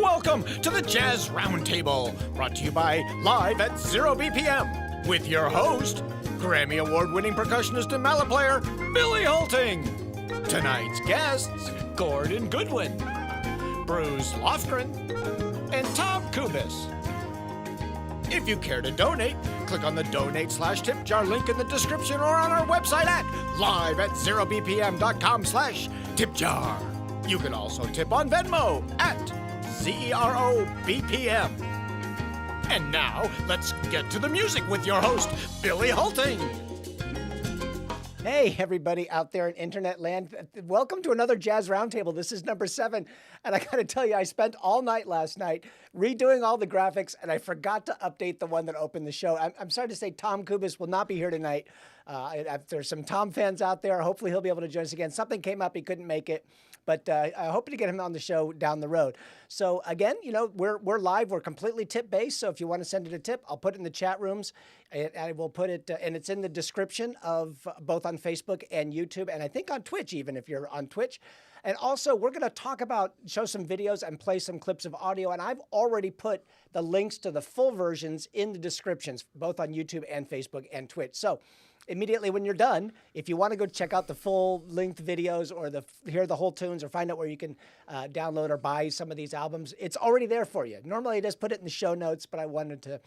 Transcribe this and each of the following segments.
Welcome to the Jazz Roundtable, brought to you by Live at 0 BPM, with your host, Grammy Award-winning percussionist and mallet player, Billy Holting. Tonight's guests, Gordon Goodwin, Bruce Lofgren, and Tom Kubis. If you care to donate, click on the donate/tip jar link in the description or on our website at live@0bpm.com/tip jar. You can also tip on Venmo at ZEROBPM. And now, let's get to the music with your host, Billy Holting. Hey, everybody out there in internet land. Welcome to another Jazz Roundtable. This is number 7. And I got to tell you, I spent all night last night redoing all the graphics, and I forgot to update the one that opened the show. I'm sorry to say Tom Kubis will not be here tonight. There's some Tom fans out there. Hopefully he'll be able to join us again. Something came up. He couldn't make it. But I hope to get him on the show down the road. So again, you know, we're live. We're completely tip-based. So if you want to send it a tip, I'll put it in the chat rooms. I will put it, and it's in the description of both on Facebook and YouTube, and I think on Twitch even if you're on Twitch. And also, we're going to show some videos and play some clips of audio. And I've already put the links to the full versions in the descriptions, both on YouTube and Facebook and Twitch. So immediately when you're done, if you want to go check out the full-length videos or hear the whole tunes or find out where you can download or buy some of these albums, it's already there for you. Normally I just put it in the show notes, but I wanted to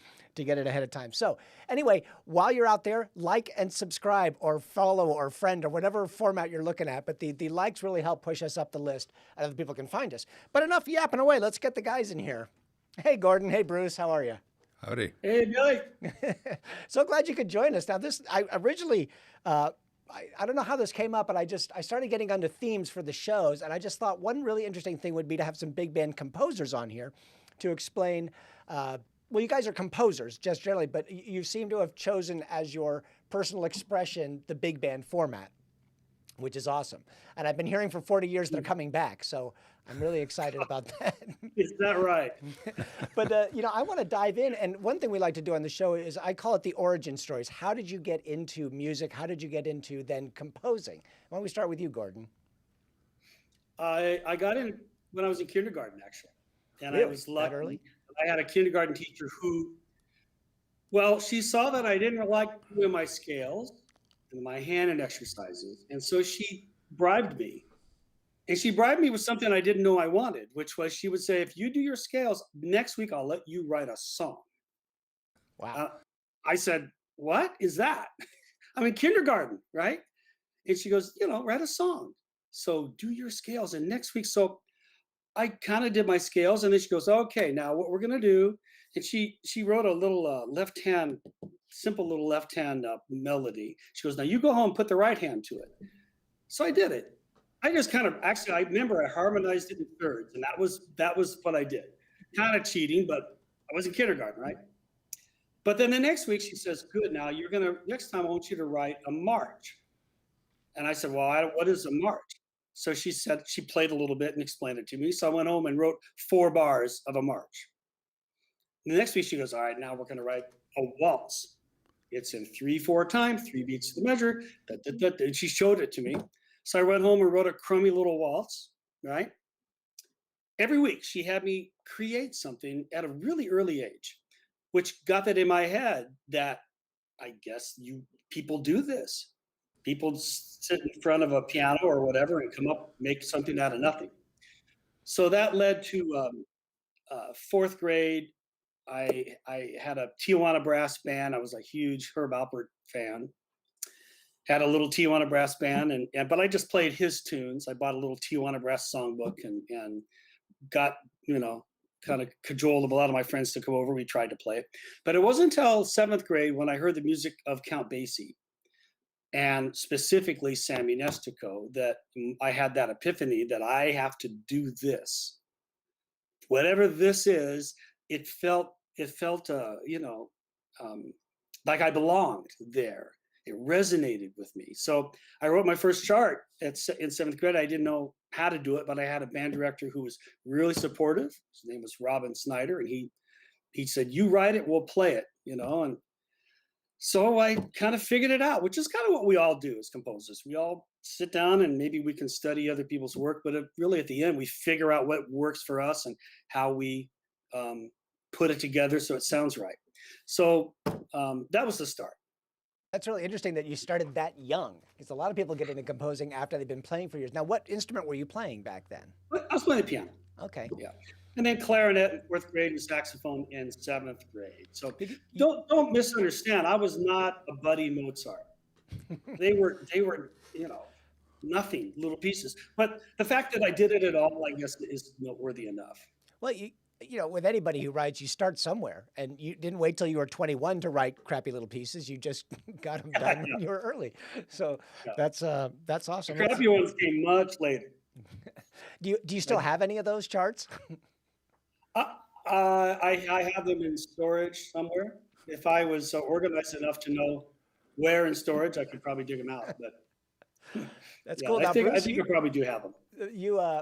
get it ahead of time. So anyway, while you're out there, like and subscribe or follow or friend or whatever format you're looking at. But the likes really help push us up the list and other people can find us. But enough yapping away. Let's get the guys in here. Hey, Gordon. Hey, Bruce. How are you? Howdy. Hey, Billy. So glad you could join us. Now, I originally, I don't know how this came up, but I started getting onto themes for the shows, and I just thought one really interesting thing would be to have some big band composers on here to explain. Well, you guys are composers just generally, but you seem to have chosen as your personal expression the big band format, which is awesome. And I've been hearing for 40 years they're coming back, so I'm really excited about that. Is that right? But, you know, I want to dive in. And one thing we like to do on the show is I call it the origin stories. How did you get into music? How did you get into then composing? Why don't we start with you, Gordon? I got in when I was in kindergarten, actually. And Really? I was lucky. That early? I had a kindergarten teacher who, well, she saw that I didn't like doing my scales and my hand and exercises. And so she bribed me. And she bribed me with something I didn't know I wanted, which was she would say, if you do your scales, next week I'll let you write a song. Wow. I said, what is that? I'm in kindergarten, right? And she goes, you know, write a song. So do your scales. And next week, so I kind of did my scales. And then she goes, okay, now what we're going to do. And she wrote a little simple little left-hand melody. She goes, now you go home, put the right hand to it. So I did it. I just kind of, actually, I remember I harmonized it in thirds, and that was what I did. Kind of cheating, but I was in kindergarten, right? But then the next week she says, good, now next time I want you to write a march. And I said, well, what is a march? So she said, she played a little bit and explained it to me. So I went home and wrote 4 bars of a march. And the next week she goes, all right, now we're going to write a waltz. It's in 3/4 time, 3 beats to the measure. And she showed it to me. So I went home and wrote a crummy little waltz, right? Every week she had me create something at a really early age, which got that in my head that I guess people do this. People sit in front of a piano or whatever and make something out of nothing. So that led to 4th grade. I had a Tijuana brass band. I was a huge Herb Alpert fan. Had a little Tijuana brass band, but I just played his tunes. I bought a little Tijuana brass songbook and got, you know, kind of cajoled a lot of my friends to come over. We tried to play it. But it wasn't until 7th grade when I heard the music of Count Basie and specifically Sammy Nestico that I had that epiphany that I have to do this. Whatever this is, it felt like I belonged there. It resonated with me. So I wrote my first chart in 7th grade. I didn't know how to do it, but I had a band director who was really supportive. His name was Robin Snyder. And he said, you write it, we'll play it, you know? And So I kind of figured it out, which is kind of what we all do as composers. We all sit down and maybe we can study other people's work, but really at the end, we figure out what works for us and how we um, put it together so it sounds right. So that was the start. That's really interesting that you started that young, because a lot of people get into composing after they've been playing for years. Now, what instrument were you playing back then? But I was playing the piano. Okay. Yeah. And then clarinet in fourth grade and saxophone in seventh grade. So Did you, don't misunderstand. I was not a Buddy Mozart. They were nothing, little pieces. But the fact that I did it at all, I guess, is noteworthy enough. well, with anybody who writes, you start somewhere, and you didn't wait till you were 21 to write crappy little pieces. You just got them done when you were early. So Yeah. that's The awesome. crappy ones came much later. Do you still have any of those charts? I have them in storage somewhere. If I was organized enough to know where in storage, I could probably dig them out. But That's yeah, cool. I Now, think Bruce, I probably do have them.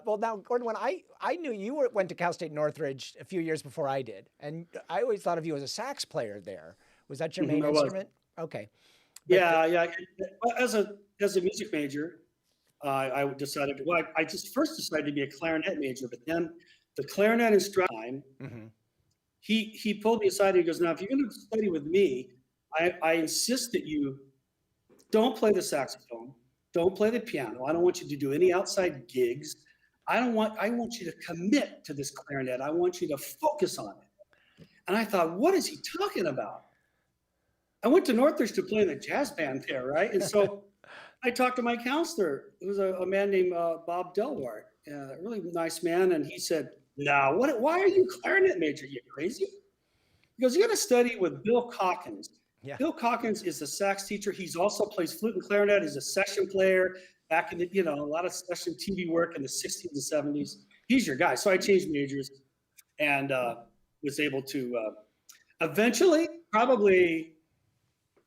well, now, Gordon, when I knew went to Cal State Northridge a few years before I did, and I always thought of you as a sax player there. Was that your main I was. instrument? Okay. But Yeah. Well, as a music major, I decided. Well, I just first decided to be a clarinet major, but then the clarinet instructor, Mhm. he pulled me aside and he goes, "Now, if you're going to study with me, I insist that you don't play the saxophone, don't play the piano. I don't want you to do any outside gigs. I want you to commit to this clarinet. I want you to focus on it." And I thought, what is he talking about? I went to Northridge to play in the jazz band there, right? And so I talked to my counselor. It was a man named Bob Delwart, a really nice man. And he said, "No, why are you clarinet major? You crazy?" He goes, "You got to study with Bill Calkins." Yeah. Bill Calkins is a sax teacher. He's also plays flute and clarinet. He's a session player back in a lot of session TV work in the 60s and 70s. He's your guy. So I changed majors and was able to eventually, probably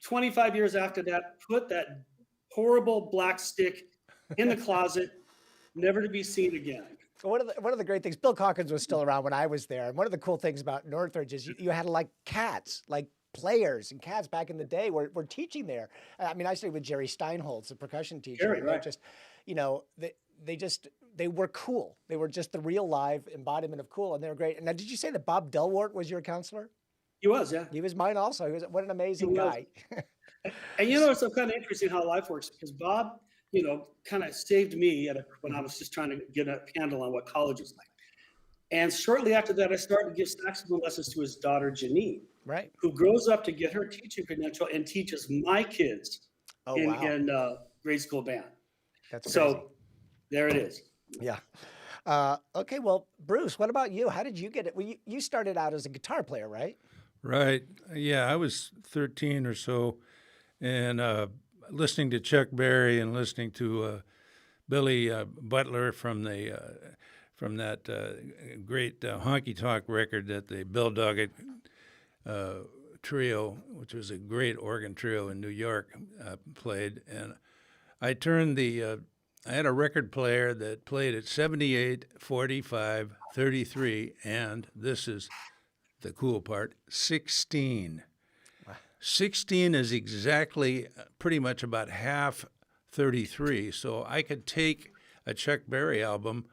25 years after that, put that horrible black stick in the closet, never to be seen again. One of the great things, Bill Calkins was still around when I was there, and one of the cool things about Northridge is you had like cats, like players and cats back in the day were teaching there. I mean, I studied with Jerry Steinholtz, the percussion teacher. Jerry, and they're right. just, they were cool. They were just the real live embodiment of cool, and they were great. And now, did you say that Bob Delwart was your counselor? He was, yeah. He was mine also. What an amazing He was. guy. And it's kind of interesting how life works because Bob, kind of saved me when I was just trying to get a handle on what college was like. And shortly after that, I started to give saxophone lessons to his daughter, Janine, Right. who grows up to get her teaching credential and teaches my kids Oh, in, wow. in grade school band. That's So crazy. there it is. Yeah. Okay. Well, Bruce, what about you? How did you get it? Well, you started out as a guitar player, right? Right. Yeah, I was 13 or so, and listening to Chuck Berry and listening to Billy Butler from that great honky tonk record that the Bill Doggett trio, which was a great organ trio in New York, played, and I turned I had a record player that played at 78, 45, 33, and this is the cool part, 16. 16 is exactly pretty much about half 33. So I could take a Chuck Berry album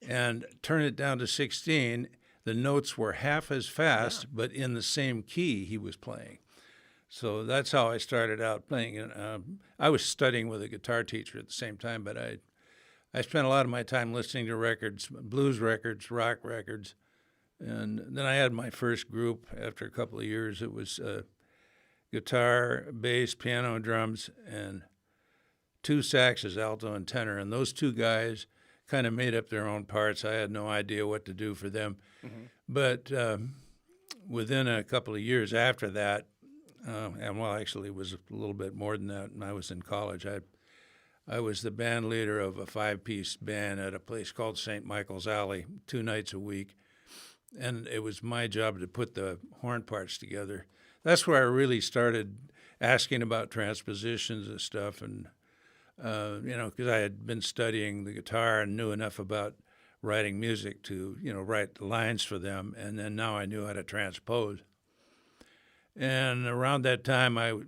and turn it down to 16. The notes were half as fast, but in the same key he was playing. So that's how I started out playing. I was studying with a guitar teacher at the same time, but I spent a lot of my time listening to records, blues records, rock records. And then I had my first group after a couple of years. It was guitar, bass, piano, drums, and two saxes, alto and tenor. And those two guys kind of made up their own parts. I had no idea what to do for them. Mm-hmm. But within a couple of years after that, actually it was a little bit more than that, and I was in college. I was the band leader of a 5-piece band at a place called St. Michael's Alley 2 nights a week. And it was my job to put the horn parts together. That's where I really started asking about transpositions and stuff, and because I had been studying the guitar and knew enough about writing music to write the lines for them, and then now I knew how to transpose. And around that time, I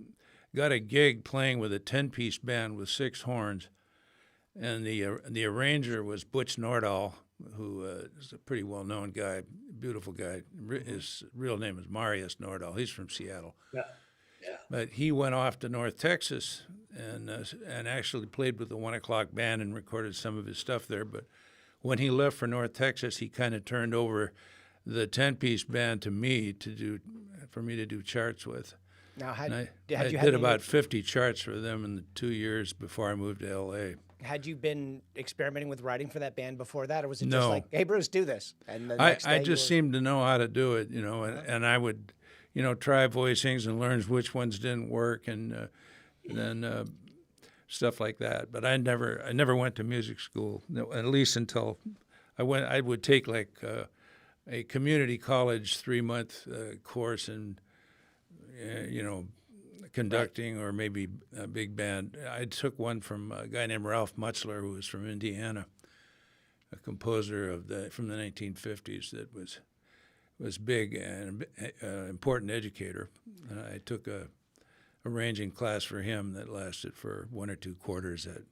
got a gig playing with a 10-piece band with 6 horns. And the arranger was Butch Nordahl, who is a pretty well-known guy, beautiful guy. His real name is Marius Nordahl. He's from Seattle. Yeah. Yeah. But he went off to North Texas and actually played with the 1 O'Clock Band and recorded some of his stuff there. But when he left for North Texas, he kind of turned over the 10-piece band to me for me to do charts with. Now, I had you did about 50 charts for them in the 2 years before I moved to L.A. Had you been experimenting with writing for that band before that, or was it No. just like, hey, Bruce, do this? And the next I day just seemed to know how to do it, and I would, try voicings and learn which ones didn't work, and then stuff like that. But I never went to music school, at least until I went. I would take like a community college 3-month course in, conducting or maybe a big band. I took one from a guy named Ralph Mutzler, who was from Indiana, a composer from the 1950s that was big and important educator. I took a arranging class for him that lasted for 1 or 2 quarters at.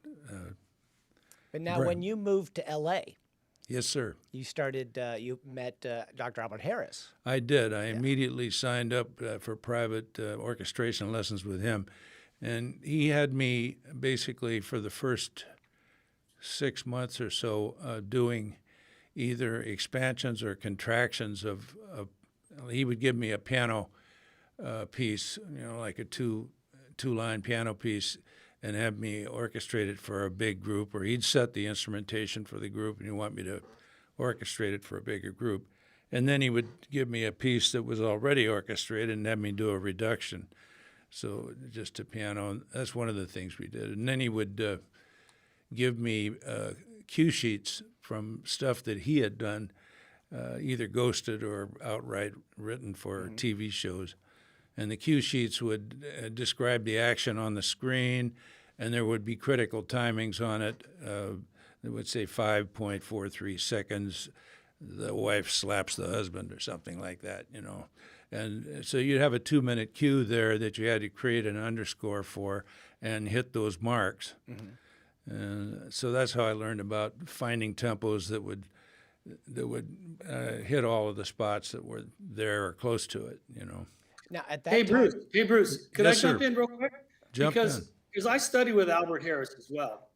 But now, when you moved to L.A., Yes, sir. you started. You met Dr. Albert Harris. I did. I immediately signed up for private orchestration lessons with him. And he had me basically for the first 6 months or so doing either expansions or contractions of he would give me a piano piece, like a two-line piano piece, and have me orchestrate it for a big group, or he'd set the instrumentation for the group and he'd want me to orchestrate it for a bigger group. And then he would give me a piece that was already orchestrated and have me do a reduction. So just to piano, and that's one of the things we did. And then he would give me cue sheets from stuff that he had done, either ghosted or outright written for TV shows. And the cue sheets would describe the action on the screen, and there would be critical timings on it. It would say 5.43 seconds, the wife slaps the husband or something like that, And so you'd have a 2-minute cue there that you had to create an underscore for and hit those marks. And so that's how I learned about finding tempos that would hit all of the spots that were there or close to it, Now, at that Hey, time, Bruce, could Yes, I jump sir. in real quick? Jump in. Because I studied with Albert Harris as well.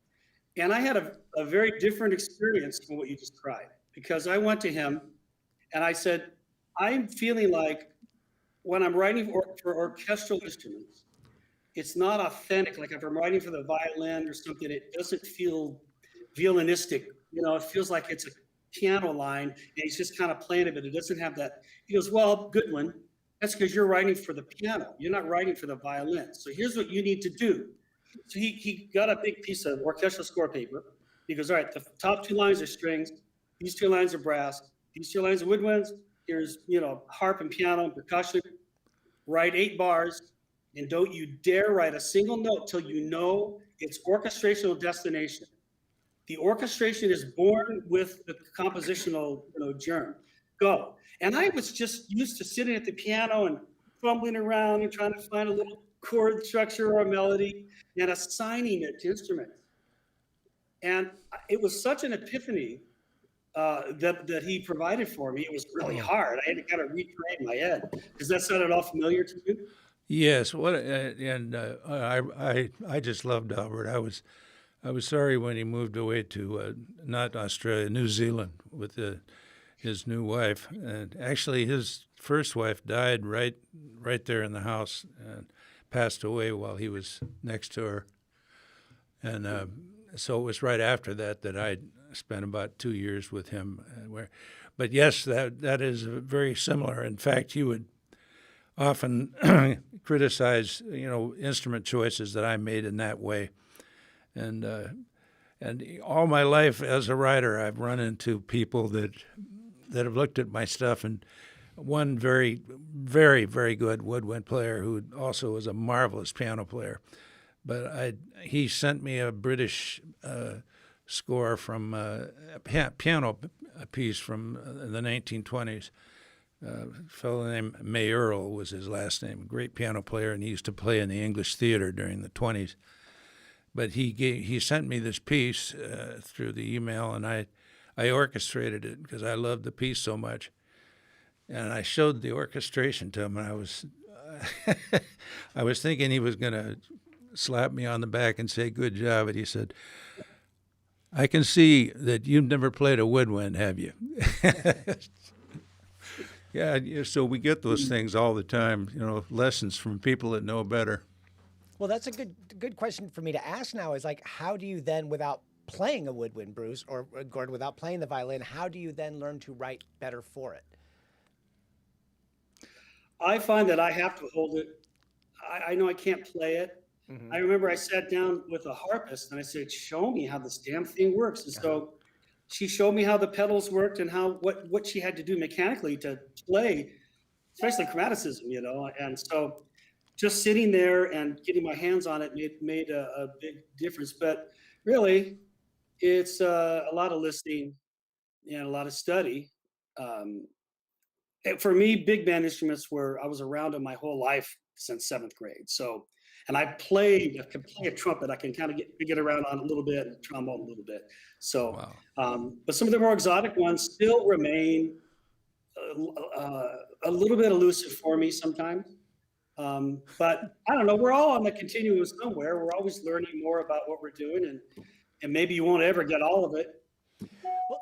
And I had a very different experience from what you described, because I went to him and I said, I'm feeling like when I'm writing for orchestral instruments, it's not authentic. Like if I'm writing for the violin or something, it doesn't feel violinistic. It feels like it's a piano line and he's just kind of playing it, but it doesn't have that. He goes, well, Goodwin, that's because you're writing for the piano. You're not writing for the violin. So here's what you need to do. So he got a big piece of orchestral score paper. He goes, all right, the top 2 lines are strings. These 2 lines are brass. These 2 lines are woodwinds. Here's, harp and piano and percussion. Write 8 bars. And don't you dare write a single note till you know its orchestrational destination. The orchestration is born with the compositional germ. Go. And I was just used to sitting at the piano and fumbling around and trying to find a little chord structure or a melody and assigning it to instruments. And it was such an epiphany that he provided for me. It was really hard. I had to kind of retrain my head. Does that sound at all familiar to you? Yes, I just loved Albert. I was sorry when he moved away to not Australia, New Zealand with his new wife. And actually, his first wife died right there in the house and passed away while he was next to her. And so it was right after that I spent about 2 years with him. But yes, that is very similar. In fact, he would often criticize, instrument choices that I made in that way. And all my life as a writer, I've run into people that have looked at my stuff, and one very, very, very good woodwind player who also was a marvelous piano player. But he sent me a British score from a piano piece from the 1920s A fellow named Mayeral was his last name, a great piano player, and he used to play in the English theater during the 20s. But he sent me this piece through the email, and I orchestrated it because I loved the piece so much. And I showed the orchestration to him, and I was I was thinking he was going to slap me on the back and say, "Good job." But he said, "I can see that you've never played a woodwind, have you?" Yeah, so we get those things all the time, lessons from people that know better. Well, that's a good question for me to ask now is like, how do you then, without playing a woodwind, Bruce, or Gordon, without playing the violin, how do you then learn to write better for it? I find that I have to hold it. I know I can't play it. I remember I sat down with a harpist and I said, "Show me how this damn thing works." And so she showed me how the pedals worked and how what she had to do mechanically to play, especially chromaticism, And so just sitting there and getting my hands on it made a big difference. But really, it's a lot of listening and a lot of study. And for me, big band instruments I was around them my whole life since 7th grade. So, and I can play a trumpet. I can kind of get around on a little bit, and trombone a little bit. So, Wow. but some of the more exotic ones still remain a little bit elusive for me sometimes. But I don't know. We're all on the continuum somewhere. We're always learning more about what we're doing, and maybe you won't ever get all of it.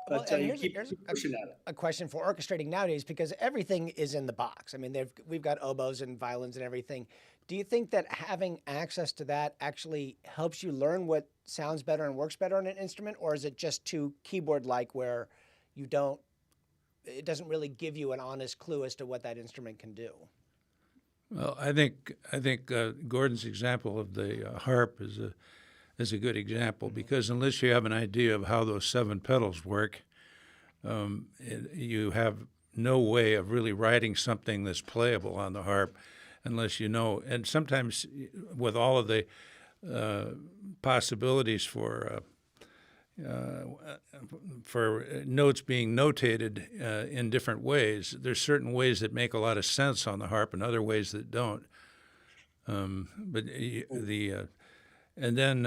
But and you here's, keep here's pushing at it. a question for orchestrating nowadays, because everything is in the box. I mean, we've got oboes and violins and everything. Do you think that having access to that actually helps you learn what sounds better and works better on an instrument, or is it just too keyboard-like where it doesn't really give you an honest clue as to what that instrument can do? Well, I think Gordon's example of the harp is a good example, because unless you have an idea of how those 7 pedals work, you have no way of really writing something that's playable on the harp unless you know. And sometimes with all of the possibilities for notes being notated in different ways, there's certain ways that make a lot of sense on the harp and other ways that don't. And then,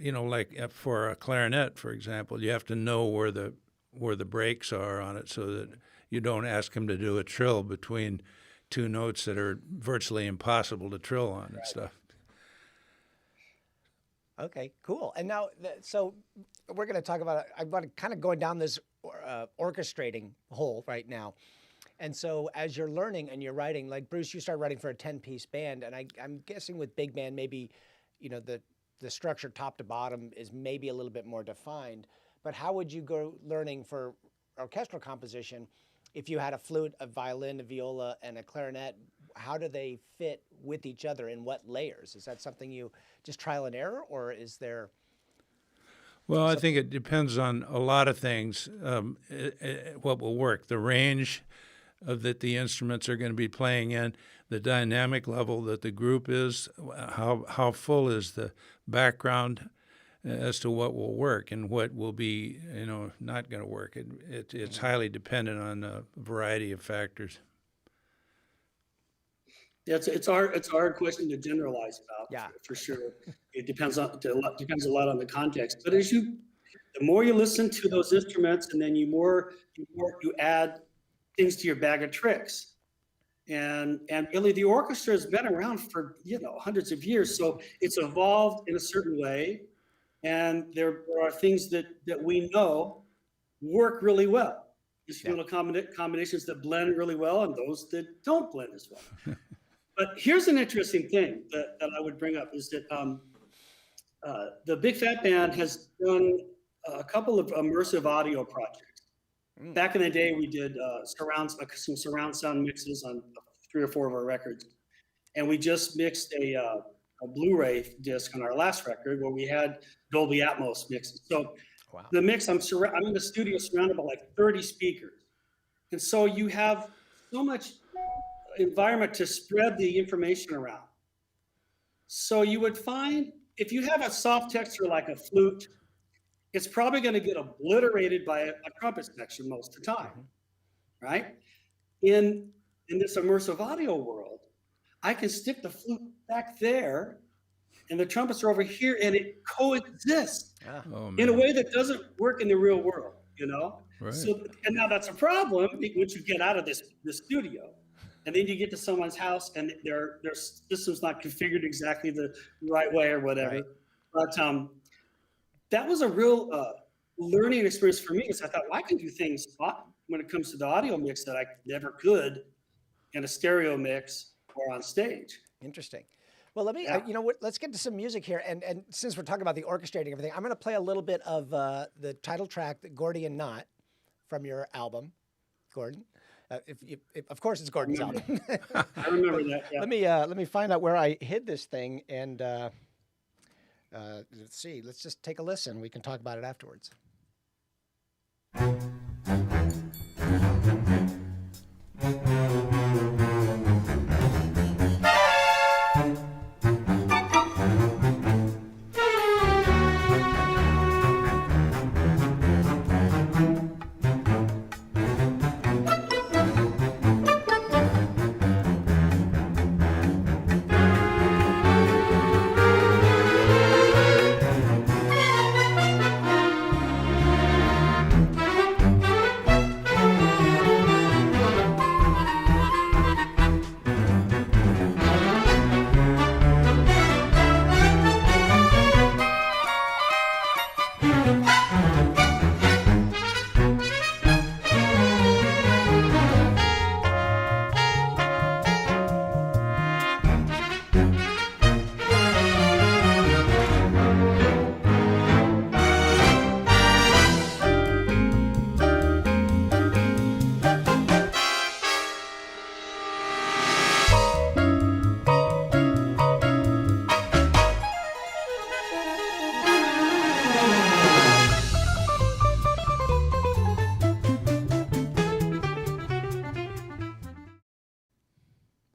like for a clarinet, for example, you have to know where the breaks are on it so that you don't ask him to do a trill between 2 notes that are virtually impossible to trill on and stuff. Okay, cool. And now, so we're going to talk about, I'm kind of going down this orchestrating hole right now. And so as you're learning and you're writing, like Bruce, you start writing for a 10-piece band, and I'm guessing with big band, maybe, the structure top to bottom is maybe a little bit more defined. But how would you go learning for orchestral composition if you had a flute, a violin, a viola, and a clarinet? How do they fit with each other in what layers? Is that something you just trial and error, or is there? Well, I think it depends on a lot of things. What will work, the range that the instruments are going to be playing in, the dynamic level that the group is, how full is the background as to what will work and what will be, not going to work. It's highly dependent on a variety of factors. It's a hard question to generalize about. Yeah, for sure. It depends a lot on the context. But the more you listen to those instruments, and then you add things to your bag of tricks. And really, the orchestra has been around for hundreds of years, so it's evolved in a certain way. And there are things that we know work really well. There's combinations that blend really well, and those that don't blend as well. But here's an interesting thing that I would bring up is that the Big Fat Band has done a couple of immersive audio projects. Back in the day, we did some surround sound mixes on 3 or 4 of our records, and we just mixed a Blu-ray disc on our last record where we had Dolby Atmos mixes. So the mix, I'm in the studio surrounded by like 30 speakers, and so you have so much environment to spread the information around. So you would find if you have a soft texture like a flute, it's probably going to get obliterated by a trumpet section most of the time, right? In in this immersive audio world, I can stick the flute back there and the trumpets are over here, and it coexists Oh in a man. way that doesn't work in the real world, Right. So, and now that's a problem once you get out of the studio, and then you get to someone's house, and their system's not configured exactly the right way or whatever. Right. But that was a real learning experience for me, because I thought, well, I can do things when it comes to the audio mix that I never could in a stereo mix or on stage. Interesting. Well, let me, Yeah. you know what, let's get to some music here. And since we're talking about the orchestrating everything, I'm going to play a little bit of the title track, Gordian Knot, from your album, Gordon. Of course, it's Gordon's album. I remember that. Yeah. Let me find out where I hid this thing, and let's see. Let's just take a listen. We can talk about it afterwards.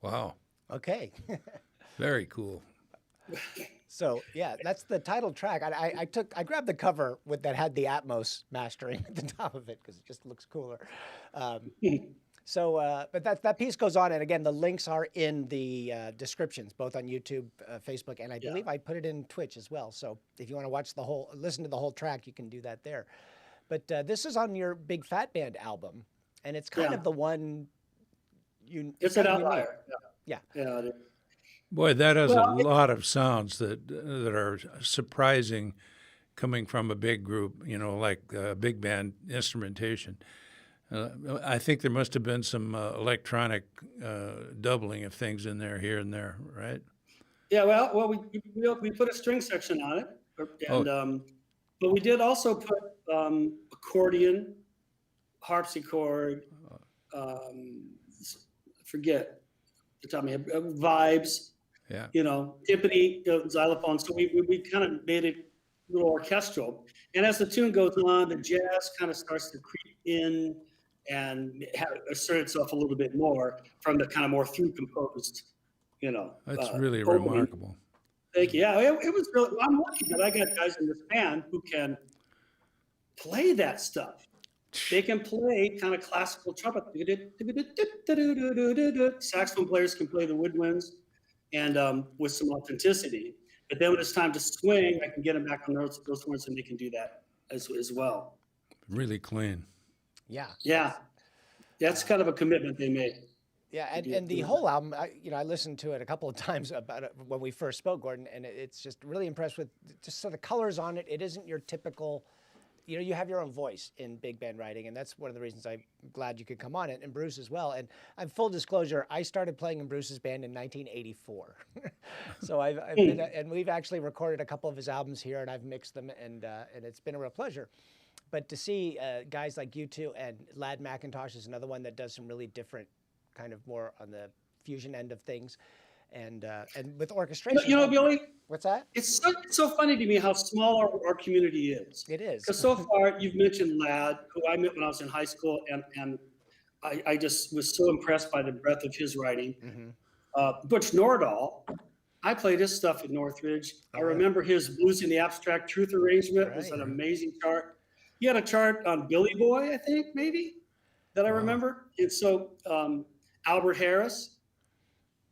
Wow. Okay. Very cool. So yeah, that's the title track. I grabbed the cover that had the Atmos mastering at the top of it because it just looks cooler. But that piece goes on, and again, the links are in the descriptions, both on YouTube, Facebook, and I believe I put it in Twitch as well. So if you want to listen to the whole track, you can do that there. But this is on your Big Fat Band album, and it's kind of the one It's an outlier. Yeah. Yeah. It is. Boy, that has a lot of sounds that are surprising, coming from a big group. Like big band instrumentation. I think there must have been some electronic doubling of things in there, here and there, right? Yeah. Well, we put a string section on it, and but we did also put accordion, harpsichord. Forget the top of my head, vibes. Yeah. Timpani, xylophone. So we kind of made it a little orchestral. And as the tune goes on, the jazz kind of starts to creep in and assert itself a little bit more from the kind of more through composed, That's really opening. remarkable. Thank you. Yeah, it was really. I'm lucky that I got guys in this band who can play that stuff. They can play kind of classical trumpet. Saxophone players can play the woodwinds, and with some authenticity. But then when it's time to swing, I can get them back on those horns, and they can do that as well. Really clean. Yeah. Yeah, that's kind of a commitment they made. Yeah, and the whole album, I listened to it a couple of times about it when we first spoke, Gordon, and it's just really impressed with just the colors on it. It isn't your typical, you have your own voice in big band writing, and that's one of the reasons I'm glad you could come on it, and Bruce as well. And I'm full disclosure, I started playing in Bruce's band in 1984. So I've been, and we've actually recorded a couple of his albums here, and I've mixed them, and it's been a real pleasure. But to see guys like you two, and Lad McIntosh is another one that does some really different, kind of more on the fusion end of things, and with orchestration. Billy, what's that? It's so funny to me how small our community is. It is. Because so far you've mentioned Lad, who I met when I was in high school, and I just was so impressed by the breadth of his writing. Mm-hmm. Butch Nordahl, I played his stuff at Northridge. I remember his Blues in the Abstract Truth arrangement. It was an amazing chart. He had a chart on Billy Boy, I think, maybe, that I remember. And so, Albert Harris.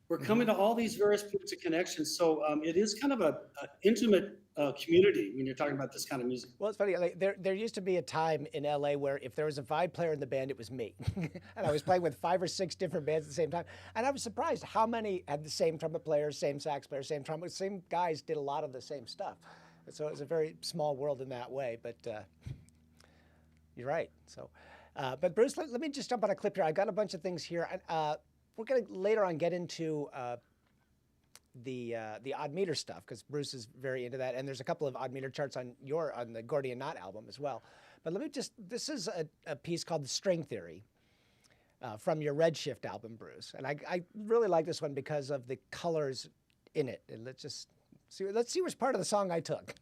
We're coming to all these various points of connection. So it is kind of a intimate community when you're talking about this kind of music. Well, it's funny. Like, there used to be a time in LA where if there was a vibe player in the band, it was me, and I was playing with 5 or 6 different bands at the same time. And I was surprised how many had the same trumpet player, same sax player, same trumpet, same guys did a lot of the same stuff. So it was a very small world in that way. But you're right. So, but Bruce, let me just jump on a clip here. I got a bunch of things here, and we're going to later on get into the odd meter stuff because Bruce is very into that, and there's a couple of odd meter charts on the Gordian Knot album as well. But this is a piece called "The String Theory" from your Redshift album, Bruce, and I really like this one because of the colors in it. And let's see which part of the song I took.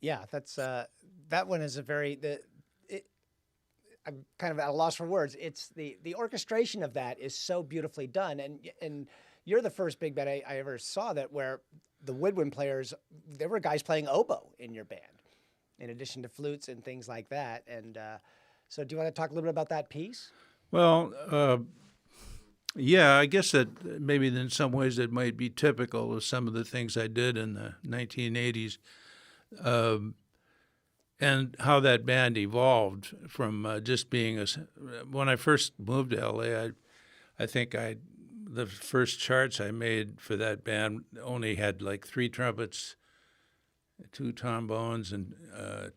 Yeah, that's that one is I'm kind of at a loss for words. It's the orchestration of that is so beautifully done, and you're the first big band I ever saw that where the woodwind players, there were guys playing oboe in your band, in addition to flutes and things like that. And so, do you want to talk a little bit about that piece? Well, yeah, I guess that maybe in some ways it might be typical of some of the things I did in the 1980s. And how that band evolved from just being when I first moved to LA, I think the first charts I made for that band only had like 3 trumpets, 2 trombones, and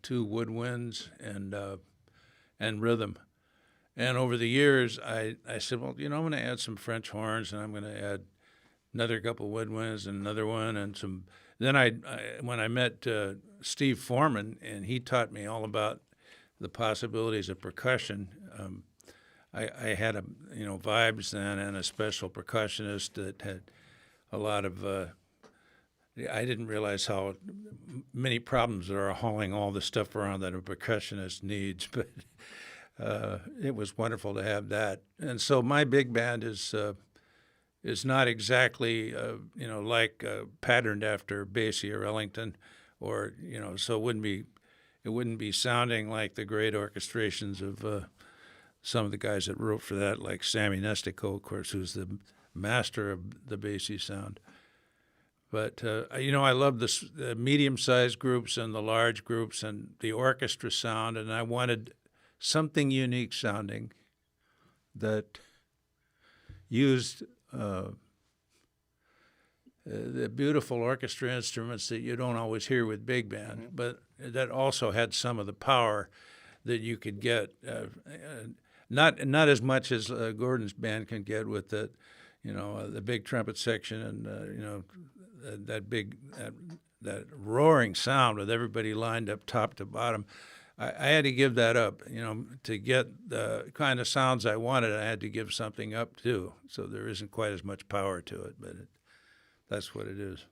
2 woodwinds, and rhythm. And over the years, I said, well, I'm going to add some French horns, and I'm going to add another couple woodwinds and another one, and some. Then when I met Steve Foreman, and he taught me all about the possibilities of percussion. I had vibes then, and a special percussionist that had a lot of. I didn't realize how many problems there are hauling all the stuff around that a percussionist needs, but it was wonderful to have that. And so my big band is not exactly like patterned after Basie or Ellington, or so it wouldn't be sounding like the great orchestrations of some of the guys that wrote for that, like Sammy Nestico, of course, who's the master of the Basie sound. But I love the medium-sized groups and the large groups and the orchestra sound, and I wanted something unique sounding that used the beautiful orchestra instruments that you don't always hear with big band, but that also had some of the power that you could get, not as much as Gordon's band can get with the big trumpet section and that roaring sound with everybody lined up top to bottom. I had to give that up, to get the kind of sounds I wanted. I had to give something up too, so there isn't quite as much power to it, but that's what it is.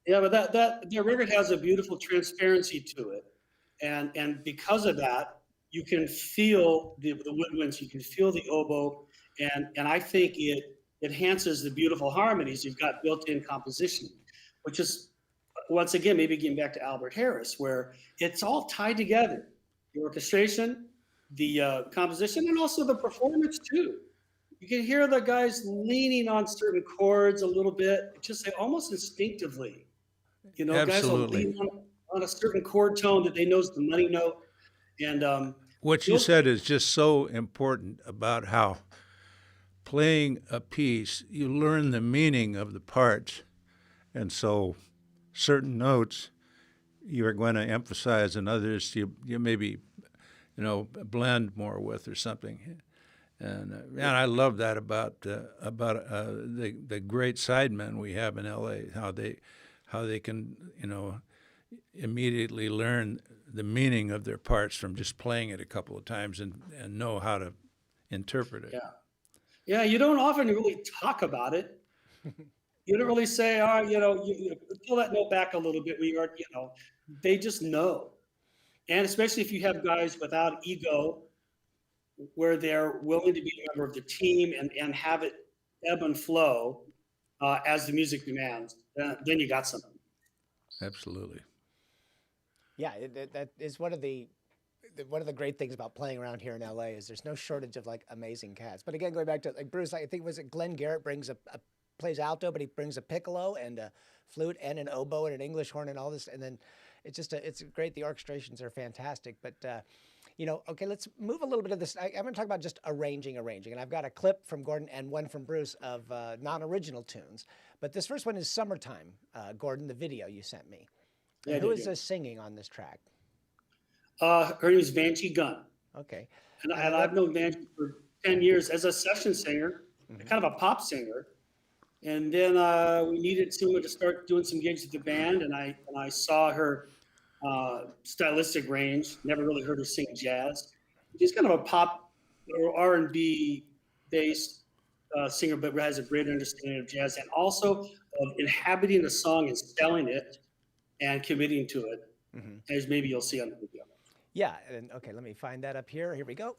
Yeah, but the record has a beautiful transparency to it, and because of that, you can feel the woodwinds, you can feel the oboe, and I think it enhances the beautiful harmonies you've got built-in composition, which is once again, maybe getting back to Albert Harris, where it's all tied together: the orchestration, the composition, and also the performance too. You can hear the guys leaning on certain chords a little bit, just almost instinctively. Guys will Absolutely. lean on a certain chord tone that they know is the money note. And What you said is just so important about how playing a piece, you learn the meaning of the parts. And so certain notes you're going to emphasize and others you maybe, blend more with or something. And man, I love that about the great sidemen we have in L.A. How they can immediately learn the meaning of their parts from just playing it a couple of times and know how to interpret it. Yeah. You don't often really talk about it. You don't really say, you pull that note back a little bit. They just know. And especially if you have guys without ego, where they're willing to be a member of the team and have it ebb and flow as the music demands, then you got something. Absolutely. Yeah, that is one of the great things about playing around here in LA is there's no shortage of like amazing cats. But again, going back to like Bruce, I think was it Glenn Garrett plays alto, but he brings a piccolo and a flute and an oboe and an English horn and all this, and then it's great. The orchestrations are fantastic, but. Okay, let's move a little bit of this. I'm going to talk about just arranging. And I've got a clip from Gordon and one from Bruce of non-original tunes. But this first one is Summertime, Gordon, the video you sent me. Yeah, who is singing on this track? Her name is Vanjie Gunn. Okay. And I've known Vanjie for 10 years as a session singer, kind of a pop singer. And then we needed someone to start doing some gigs with the band, and I saw her stylistic range. Never really heard her sing jazz. She's kind of a pop or R&B based singer, but has a great understanding of jazz and also of inhabiting the song and selling it and committing to it, as maybe you'll see on the video. Yeah, and okay, let me find that up here. Here we go.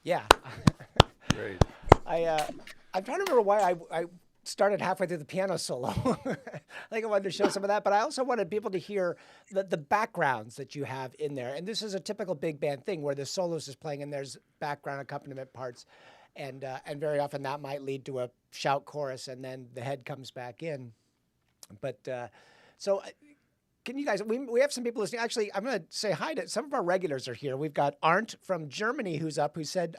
Yeah. Great. I'm trying to remember why I started halfway through the piano solo. I think I wanted to show some of that, but I also wanted people to hear the backgrounds that you have in there. And this is a typical big band thing where the soloist is playing and there's background accompaniment parts. And very often that might lead to a shout chorus and then the head comes back in. But so can you guys, we have some people listening. Actually, I'm going to say hi to some of our regulars are here. We've got Arndt from Germany who's up, who said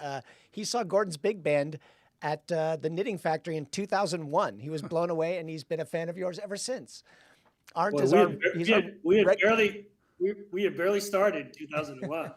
he saw Gordon's big band at the Knitting Factory in 2001. He was blown away, and he's been a fan of yours ever since. Arndt is we had barely started in 2001.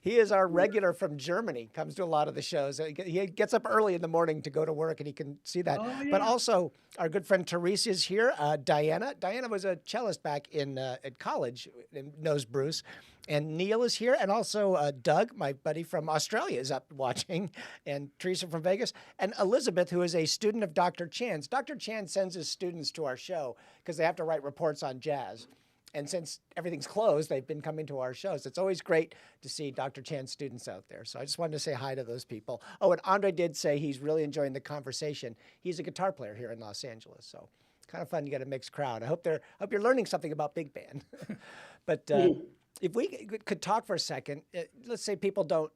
He is our regular from Germany, comes to a lot of the shows. He gets up early in the morning to go to work, and he can see that. Oh, But yeah. also, our good friend Teresa is here. Diana. Diana was a cellist back at college and knows Bruce. And Neil is here. And also Doug, my buddy from Australia, is up watching. And Teresa from Vegas. And Elizabeth, who is a student of Dr. Chan's. Dr. Chan sends his students to our show because they have to write reports on jazz. And since everything's closed, they've been coming to our shows. It's always great to see Dr. Chan's students out there. So I just wanted to say hi to those people. Oh, and Andre did say he's really enjoying the conversation. He's a guitar player here in Los Angeles. So kind of fun to get a mixed crowd. I hope you're learning something about big band. But if we could talk for a second, let's say people don't,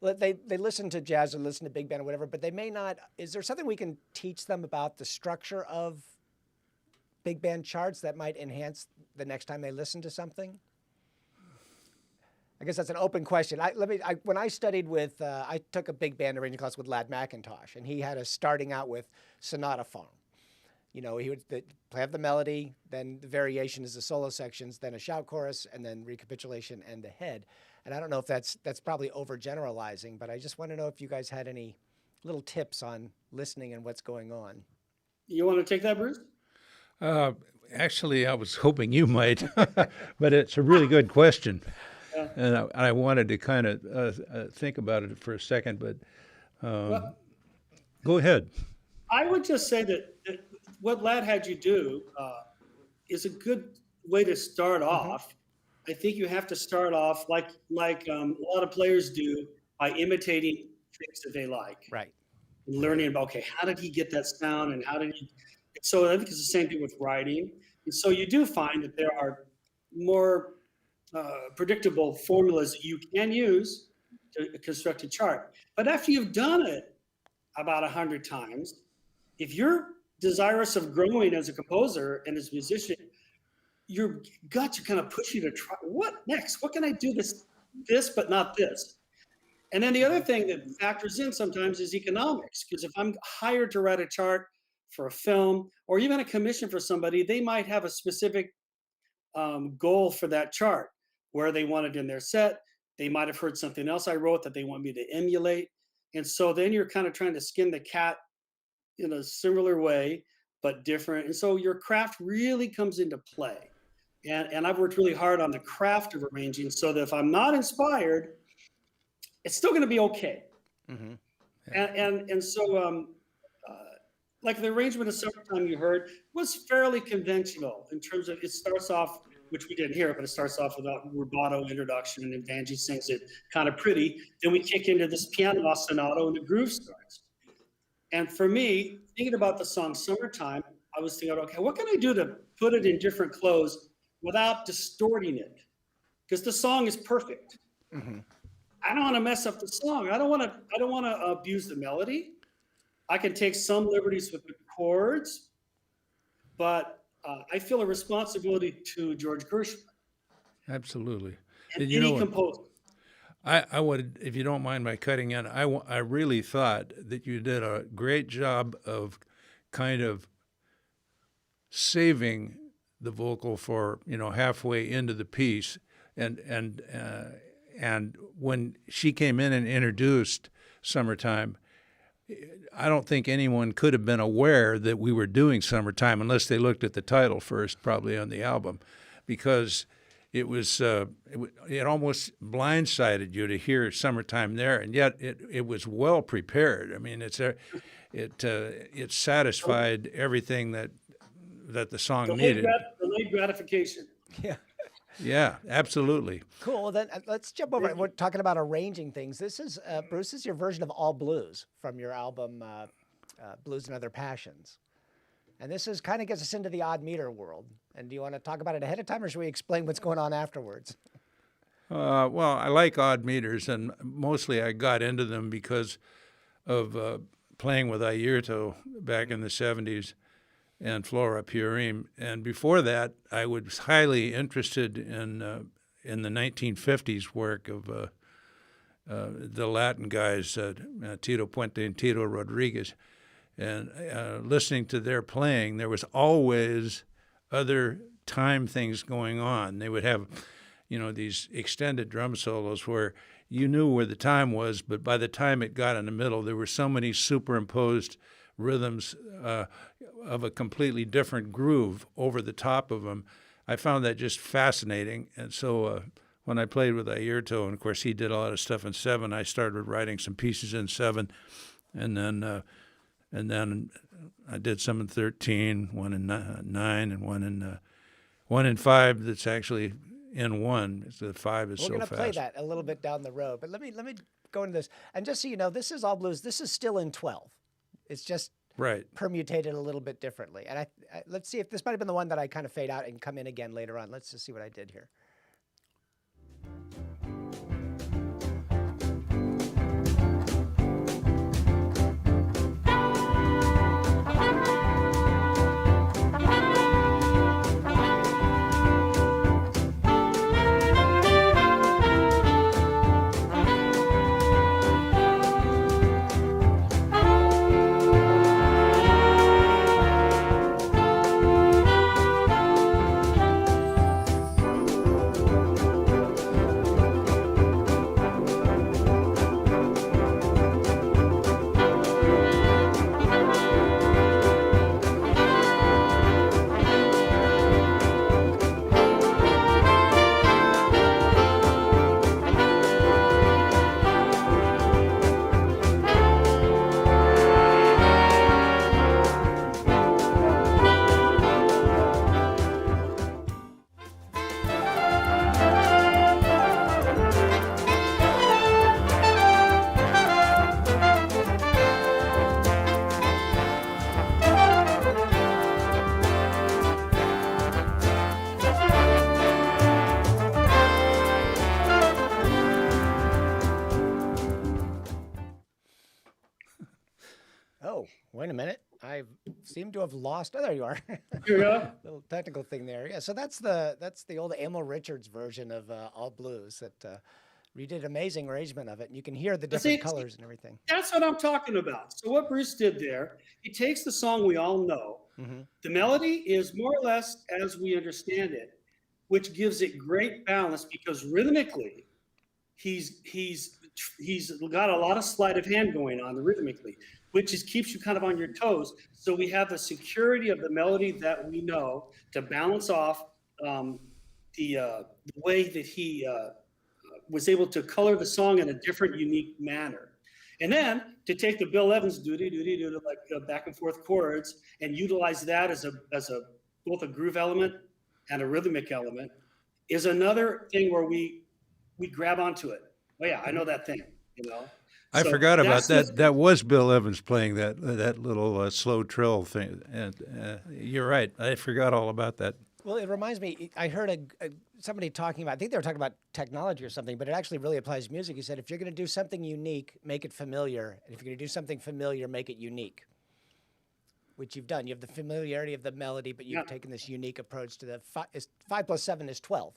they listen to jazz or listen to big band or whatever, but they may not. Is there something we can teach them about the structure of big band charts that might enhance the next time they listen to something? I guess that's an open question. When I studied with, I took a big band arranging class with Lad McIntosh, and he had us starting out with sonata form. You know, he would have the melody, then the variation is the solo sections, then a shout chorus, and then recapitulation and the head. And I don't know if that's probably overgeneralizing, but I just want to know if you guys had any little tips on listening and what's going on. You want to take that, Bruce? Actually, I was hoping you might, but it's a really good question. Yeah. And I wanted to kind of think about it for a second, but go ahead. I would just say that what Lad had you do is a good way to start off. I think you have to start off like a lot of players do by imitating things that they like. Right. And learning about, okay, how did he get that sound and how did he... So I think it's the same thing with writing. And so you do find that there are more predictable formulas that you can use to construct a chart. But after you've done it about 100 times, if you're desirous of growing as a composer and as a musician, your guts are kind of push you to try, what next? What can I do this, but not this? And then the other thing that factors in sometimes is economics, because if I'm hired to write a chart for a film or even a commission for somebody, they might have a specific goal for that chart, where they want it in their set. They might have heard something else I wrote that they want me to emulate. And so then you're kind of trying to skin the cat in a similar way, but different. And so your craft really comes into play. And I've worked really hard on the craft of arranging so that if I'm not inspired, it's still going to be okay. Mm-hmm. Yeah. And so like the arrangement of Summertime you heard was fairly conventional in terms of, it starts off, which we didn't hear, but it starts off without rubato introduction, and Vanjie sings it kind of pretty. Then we kick into this piano ostinato and the groove starts. And for me, thinking about the song Summertime, I was thinking, okay, what can I do to put it in different clothes without distorting it? Because the song is perfect. Mm-hmm. I don't want to mess up the song. I don't want to abuse the melody. I can take some liberties with the chords, but I feel a responsibility to George Gershwin. Absolutely. And you know any what? composer. I would, if you don't mind my cutting in, I really thought that you did a great job of kind of saving the vocal for, halfway into the piece. And when she came in and introduced Summertime, I don't think anyone could have been aware that we were doing Summertime unless they looked at the title first, probably on the album, because it was it almost blindsided you to hear Summertime there, and yet it was well prepared. I mean, it satisfied everything that the song needed. Delayed gratification. Yeah. Yeah, absolutely. Cool. Well, then let's jump over. We're talking about arranging things. This is, Bruce, this is your version of All Blues from your album Blues and Other Passions. And this is kind of gets us into the odd meter world. And do you want to talk about it ahead of time, or should we explain what's going on afterwards? Well, I like odd meters, and mostly I got into them because of playing with Airto back in the 70s. And Flora Purim. And before that, I was highly interested in the 1950s work of the Latin guys, Tito Puente and Tito Rodriguez. And listening to their playing, there was always other time things going on. They would have, these extended drum solos where you knew where the time was, but by the time it got in the middle, there were so many superimposed rhythms of a completely different groove over the top of them. I found that just fascinating. And so when I played with Airto, and of course he did a lot of stuff in 7, I started writing some pieces in 7, and then I did some in 13, one in 9, and one in 5 that's actually in 1. The 5 is so fast. We're going to play that a little bit down the road, but let me go into this. And just so you know, this is all blues. This is still in 12. It's just permutated a little bit differently. And I let's see if this might have been the one that I kind of fade out and come in again later on. Let's just see what I did here. Wait a minute. I seem to have lost. Oh, there you are. Here we go. Little technical thing there. Yeah. So that's the old Emil Richards version of All Blues that we did an amazing arrangement of it. And you can hear the different colors and everything. That's what I'm talking about. So what Bruce did there, he takes the song we all know. Mm-hmm. The melody is more or less as we understand it, which gives it great balance because rhythmically, he's got a lot of sleight of hand going on rhythmically, which keeps you kind of on your toes. So we have the security of the melody that we know to balance off the way that he was able to color the song in a different, unique manner. And then to take the Bill Evans do like back and forth chords and utilize that as both a groove element and a rhythmic element is another thing where we grab onto it. Oh yeah, I know that thing, I forgot about that. That was Bill Evans playing that little slow trill thing. And you're right. I forgot all about that. Well, it reminds me. I heard somebody talking about. I think they were talking about technology or something, but it actually really applies to music. He said, if you're going to do something unique, make it familiar, and if you're going to do something familiar, make it unique. Which you've done. You have the familiarity of the melody, but you've taken this unique approach to the 5 plus 7 is 12.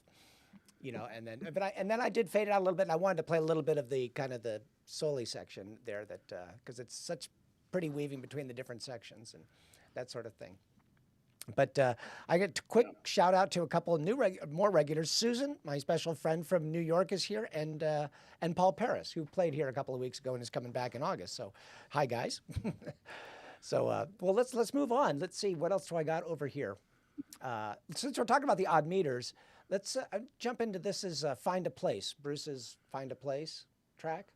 And then I did fade it out a little bit, and I wanted to play a little bit of the kind of the soli section there, that because it's such pretty weaving between the different sections and that sort of thing. But I get a quick shout out to a couple of more regulars. Susan, my special friend from New York, is here, and Paul Paris, who played here a couple of weeks ago and is coming back in August. So, hi guys. So, well, let's move on. Let's see, what else do I got over here? Since we're talking about the odd meters, let's jump into this as Find a Place, Bruce's Find a Place track.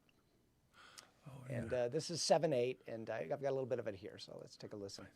Oh, yeah. And this is 7/8, and I've got a little bit of it here, so let's take a listen.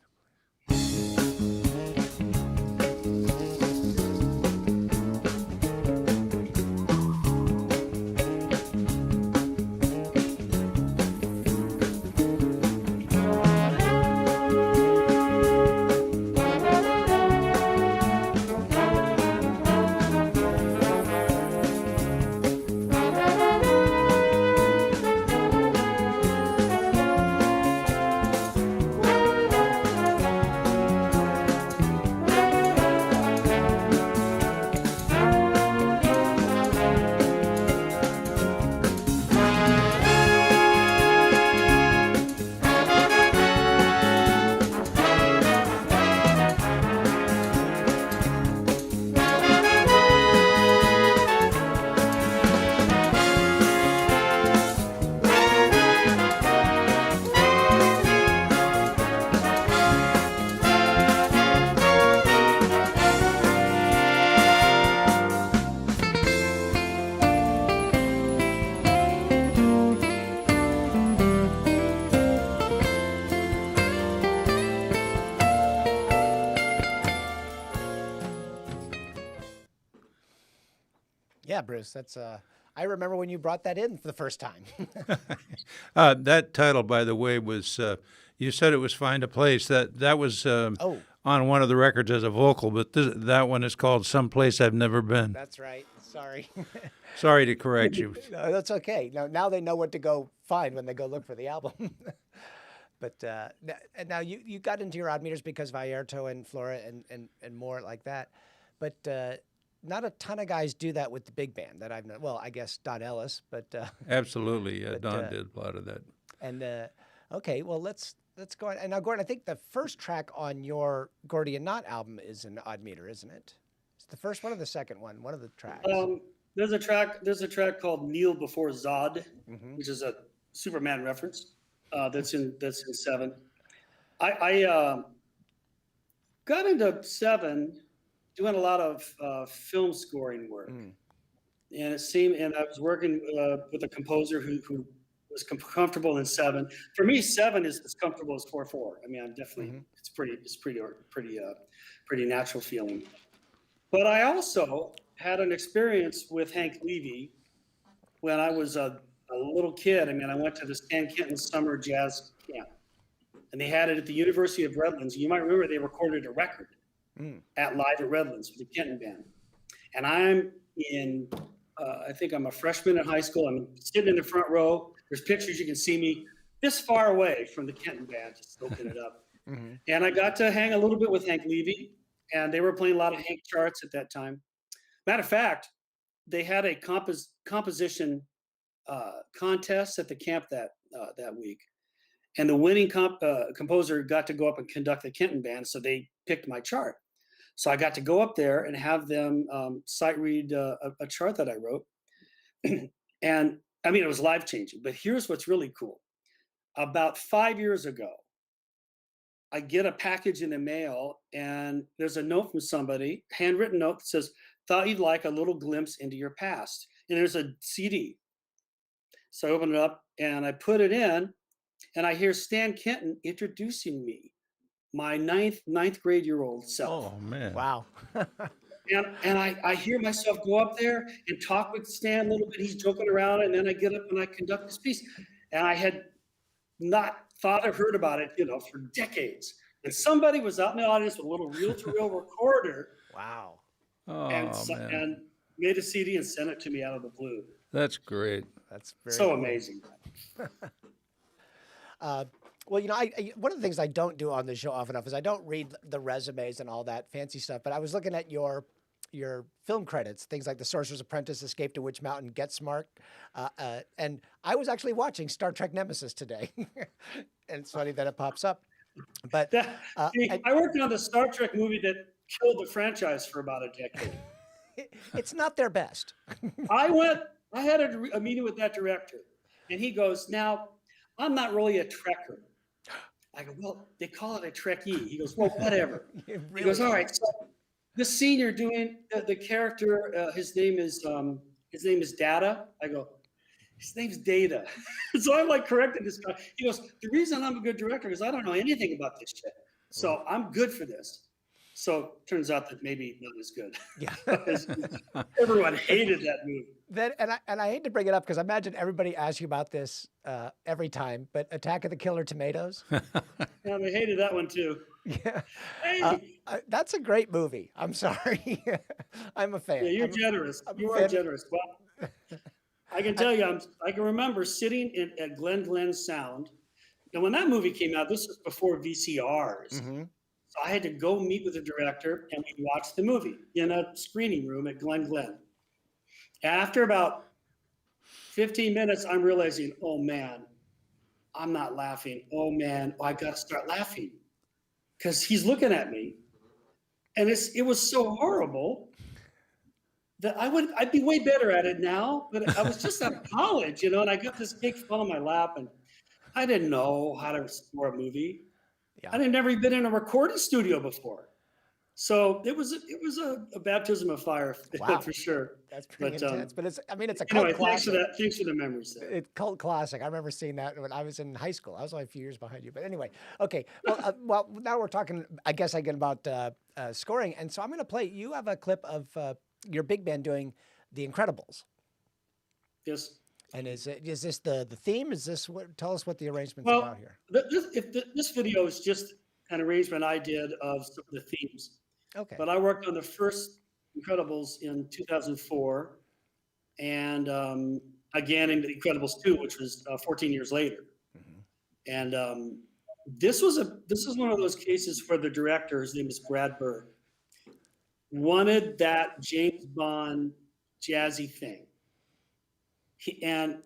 Yeah, Bruce, that's I remember when you brought that in for the first time. That title, by the way, was you said it was "Find a Place." That was Oh, on one of the records as a vocal, but that one is called "Some Place I've Never Been." that's right. Sorry. Sorry to correct you. No, that's okay. Now they know what to go find when they go look for the album. But and now you got into your odd meters because of Airto and Flora and more like that. But not a ton of guys do that with the big band that I've known. Well, I guess Don Ellis, but Absolutely, but, Don did a lot of that. and okay, well let's go on. And now, Gordon, I think the first track on your Gordian Knot album is an odd meter, isn't it? It's the first one or the second one? One of the tracks. There's a track called "Kneel Before Zod," Mm-hmm. which is a Superman reference. That's in 7. I got into 7 doing a lot of film scoring work, and I was working with a composer who was comfortable in 7. For me, 7 is as comfortable as 4/4. I mean, I'm definitely it's pretty natural feeling. But I also had an experience with Hank Levy when I was a little kid. I mean, I went to the Stan Kenton summer jazz camp, and they had it at the University of Redlands. You might remember they recorded a record at Live at Redlands with the Kenton band. And I'm in, I think I'm a freshman in high school. I'm sitting in the front row. There's pictures. You can see me this far away from the Kenton band, just soaking it up. And I got to hang a little bit with Hank Levy, and they were playing a lot of Hank charts at that time. Matter of fact, they had a composition contest at the camp that week, and the winning composer got to go up and conduct the Kenton band, so they picked my chart. So I got to go up there and have them sight read a chart that I wrote, and I mean it was life changing. But here's what's really cool: about 5 years ago, I get a package in the mail, and there's a note from somebody, handwritten note that says, "Thought you'd like a little glimpse into your past," and there's a CD. So I open it up and I put it in, and I hear Stan Kenton introducing me, my ninth grade year old self. Oh man! Wow. And I hear myself go up there and talk with Stan a little bit. He's joking around, and then I get up and I conduct this piece. And I had not thought or heard about it, for decades. And somebody was out in the audience with a little reel-to-reel recorder. Wow. Oh man! And made a CD and sent it to me out of the blue. That's great. That's very So cool. amazing. Well, one of the things I don't do on the show often enough is I don't read the resumes and all that fancy stuff. But I was looking at your film credits, things like The Sorcerer's Apprentice, Escape to Witch Mountain, Get Smart, and I was actually watching Star Trek Nemesis today, and it's funny that it pops up. But I worked on the Star Trek movie that killed the franchise for about a decade. It's not their best. I had a meeting with that director, and he goes, "Now, I'm not really a Trekker." I go, "Well, they call it a Trekkie." He goes, "Well, whatever." Really He goes, "All right, so the senior doing the character, his name is Data." I go, "His name's Data." So I'm like correcting this guy. He goes, "The reason I'm a good director is I don't know anything about this shit. So I'm good for this." So turns out that maybe not as good. Yeah. Everyone hated that movie. And I hate to bring it up because I imagine everybody asks you about this every time, but Attack of the Killer Tomatoes. Yeah, they hated that one too. Yeah. Hey, That's a great movie. I'm sorry. I'm a fan. yeah, you're generous. You are generous. Well, I can tell you, I can remember sitting at Glen Sound. And when that movie came out, this was before VCRs. Mm-hmm. So I had to go meet with the director, and we watched the movie in a screening room at Glen. After about 15 minutes, I'm realizing, oh man, I'm not laughing. Oh man, I got to start laughing because he's looking at me, and it was so horrible that I'd be way better at it now. But I was just out of college, and I got this big fell on my lap, and I didn't know how to score a movie. Yeah. I had never been in a recording studio before. So it was a baptism of fire. Wow. For sure. That's pretty intense. But it's a cult Anyway, classic. thanks for the memories there. It's cult classic. I remember seeing that when I was in high school. I was only a few years behind you. But anyway, okay. Well, now we're talking, I guess, again about scoring. And so I'm going to play. You have a clip of your big band doing The Incredibles. Yes. And is this the theme? Is this what? Tell us what the arrangement's Well, about here. this video is just an arrangement I did of some of the themes. Okay. But I worked on the first Incredibles in 2004, and again in The Incredibles 2, which was 14 years later. And this is one of those cases where the director, his name is Brad Bird, wanted that James Bond jazzy thing. And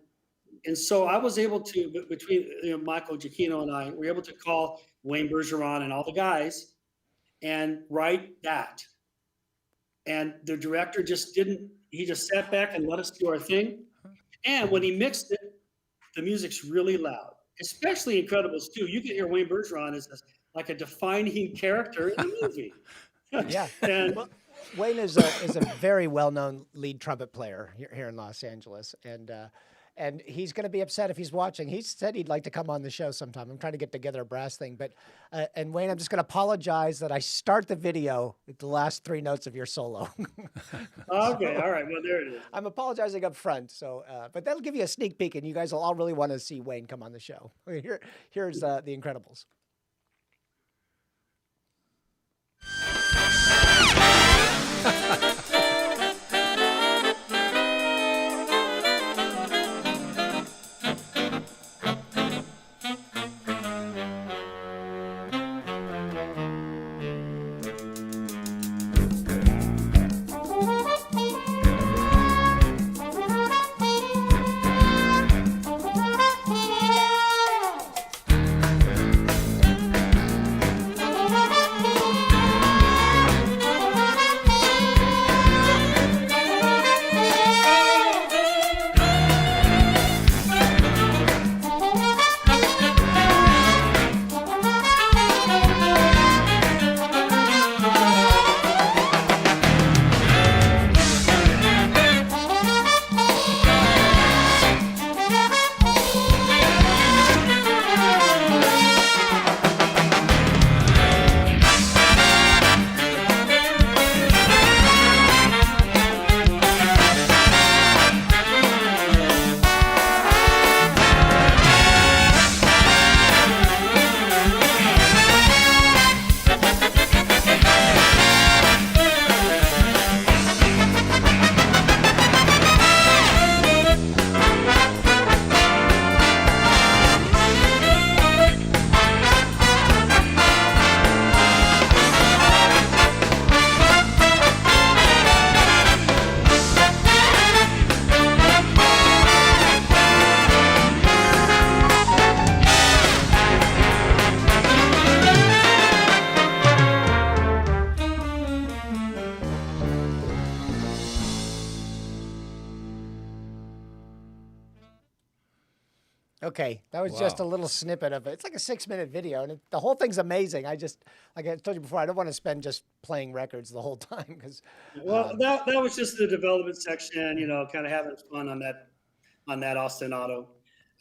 so I was able to, between Michael Giacchino and I, we were able to call Wayne Bergeron and all the guys and write that. And the director just didn't, he just sat back and let us do our thing. And when he mixed it, the music's really loud, especially Incredibles 2. You can hear Wayne Bergeron as like a defining character in the movie. Yeah. And well, Wayne is a very well-known lead trumpet player here in Los Angeles, and he's going to be upset if he's watching. He said he'd like to come on the show sometime. I'm trying to get together a brass thing, but and Wayne, I'm just going to apologize that I start the video with the last 3 notes of your solo. Okay, all right. Well, there it is. I'm apologizing up front. So, but that'll give you a sneak peek, and you guys will all really want to see Wayne come on the show. Here's The Incredibles. Okay, that was just a little snippet of it. It's like a 6-minute video, and the whole thing's amazing. Like I told you before, I don't want to spend just playing records the whole time because. Well, that was just the development section, kind of having fun on that ostinato.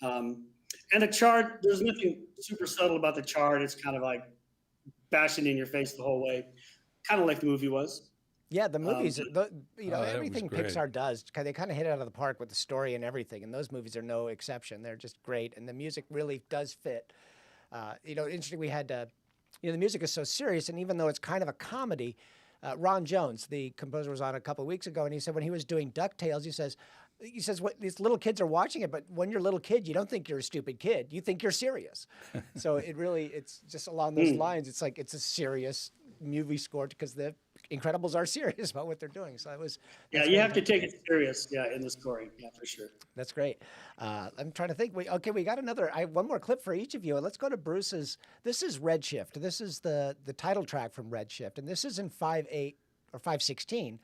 And the chart, there's nothing super subtle about the chart. It's kind of like bashing in your face the whole way, kind of like the movie was. Yeah, the movies, everything great. Pixar does, they kind of hit it out of the park with the story and everything. And those movies are no exception. They're just great. And the music really does fit. Interesting, we had, the music is so serious. And even though it's kind of a comedy, Ron Jones, the composer, was on a couple of weeks ago. And he said when he was doing DuckTales, he says, what these little kids are watching it, but when you're a little kid, you don't think you're a stupid kid. You think you're serious. So it's just along those lines. It's like it's a serious movie score because the Incredibles are serious about what they're doing. So you have to take it serious. Yeah, in the scoring. Yeah, for sure. That's great. I'm trying to think. We got I have one more clip for each of you. Let's go to Bruce's. This is Redshift. This is the title track from Redshift, and this is in 5/8 or 5/16,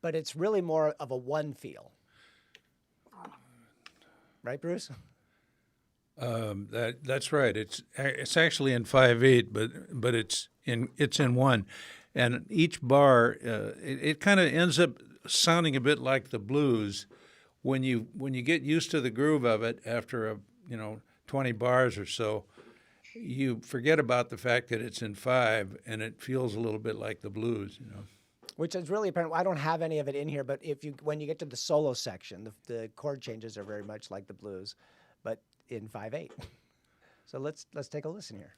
but it's really more of a 1 feel. Right, Bruce? That's right. It's actually in 5/8, but it's in 1, and each bar it kind of ends up sounding a bit like the blues when you get used to the groove of it after 20 bars or so. You forget about the fact that it's in 5, and it feels a little bit like the blues. which is really apparent. I don't have any of it in here, but when you get to the solo section, the chord changes are very much like the blues, but in 5/8. So let's take a listen here.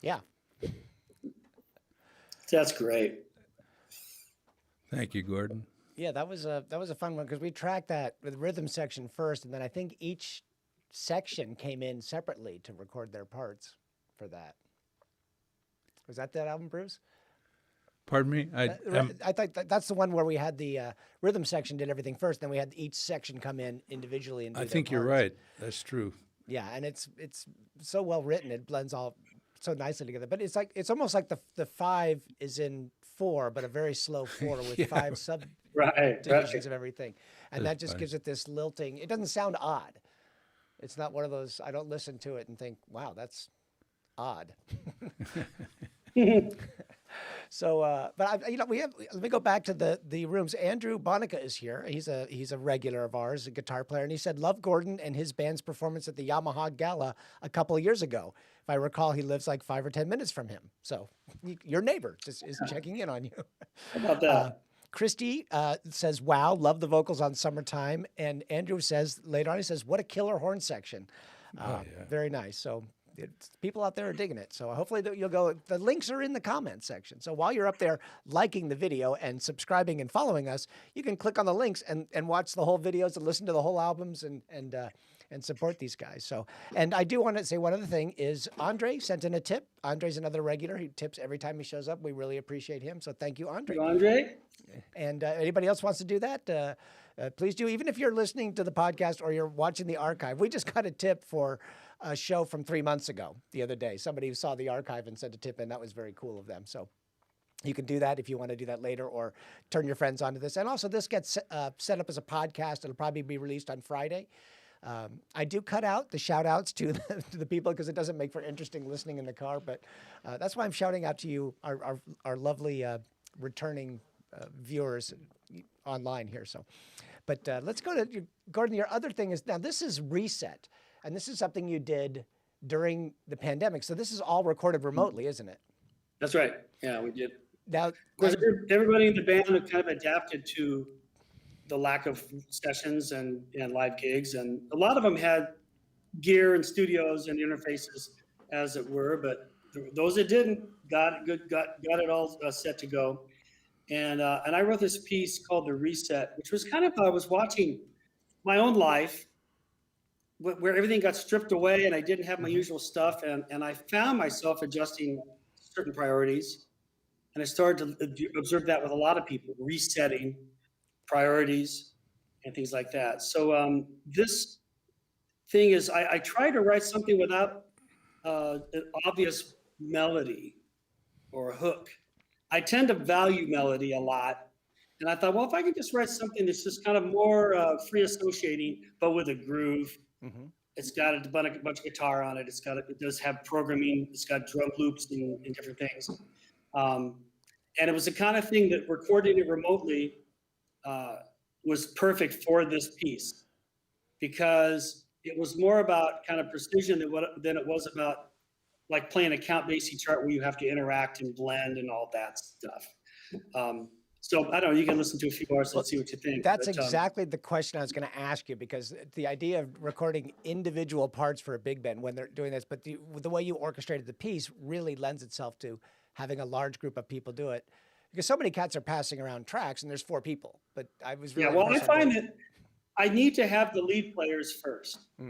Yeah. That's great. Thank you, Gordon. Yeah, that was a fun one because we tracked that with rhythm section first, and then I think each section came in separately to record their parts for that. Was that album, Bruce? Pardon me? I thought that's the one where we had the rhythm section did everything first, then we had each section come in individually and do I their think you're parts. right. That's true. Yeah, and it's so well written, it blends all so nicely together. But it's almost like the 5 is in 4, but a very slow 4 with Yeah. 5 sub Right. divisions of everything, and That's that just funny. gives it this lilting. It doesn't sound odd. It's not one of those. I don't listen to it and think, "Wow, that's odd." So, but we have. Let me go back to the rooms. Andrew Bonica is here. He's a regular of ours, a guitar player, and he said love Gordon and his band's performance at the Yamaha Gala a couple of years ago. If I recall, he lives like 5 or 10 minutes from him. So, your neighbor just is checking in on you. How about that? Christy says, "Wow, love the vocals on Summertime." And Andrew says later on, he says, "What a killer horn section." Yeah. Very nice. So people out there are digging it. So hopefully you'll go. The links are in the comments section. So while you're up there liking the video and subscribing and following us, you can click on the links and watch the whole videos and listen to the whole albums and support these guys. So, and I do want to say one other thing is Andre sent in a tip. Andre's another regular. He tips every time he shows up. We really appreciate him. So thank you, Andre. Andre? And anybody else wants to do that, please do. Even if you're listening to the podcast or you're watching the archive, we just got a tip for a show from 3 months ago the other day. Somebody who saw the archive and sent a tip in. That was very cool of them. So you can do that if you want to do that later or turn your friends onto this. And also this gets set up as a podcast. It'll probably be released on Friday. I do cut out the shout outs to the people because it doesn't make for interesting listening in the car. But that's why I'm shouting out to you, our lovely returning viewers online here. So, but let's go to Gordon. Your other thing is now this is Reset, and this is something you did during the pandemic. So this is all recorded remotely, isn't it? That's right. Yeah, we did. Now, Of course, everybody in the band had kind of adapted to the lack of sessions and live gigs, and a lot of them had gear and studios and interfaces, as it were. But those that didn't got it all set to go. And I wrote this piece called The Reset, which was kind of I was watching my own life where everything got stripped away and I didn't have my usual stuff. And I found myself adjusting certain priorities. And I started to observe that with a lot of people, resetting priorities and things like that. So this thing is, I try to write something without an obvious melody or a hook. I tend to value melody a lot. And I thought, well, if I could just write something that's just kind of more free associating, but with a groove. mm-hmm. It's got a bunch of guitar on it. It does have programming. It's got drum loops and different things. And it was the kind of thing that recording it remotely was perfect for this piece because it was more about kind of precision than it was about like playing a count basie chart where you have to interact and blend and all that stuff. So I don't know, you can listen to a few bars and see what you think. That's exactly the question I was going to ask you, because the idea of recording individual parts for a big band when they're doing this, but the way you orchestrated the piece really lends itself to having a large group of people do it. Because so many cats are passing around tracks and there's 4 people, but I was really well, I find that I need to have the lead players first. So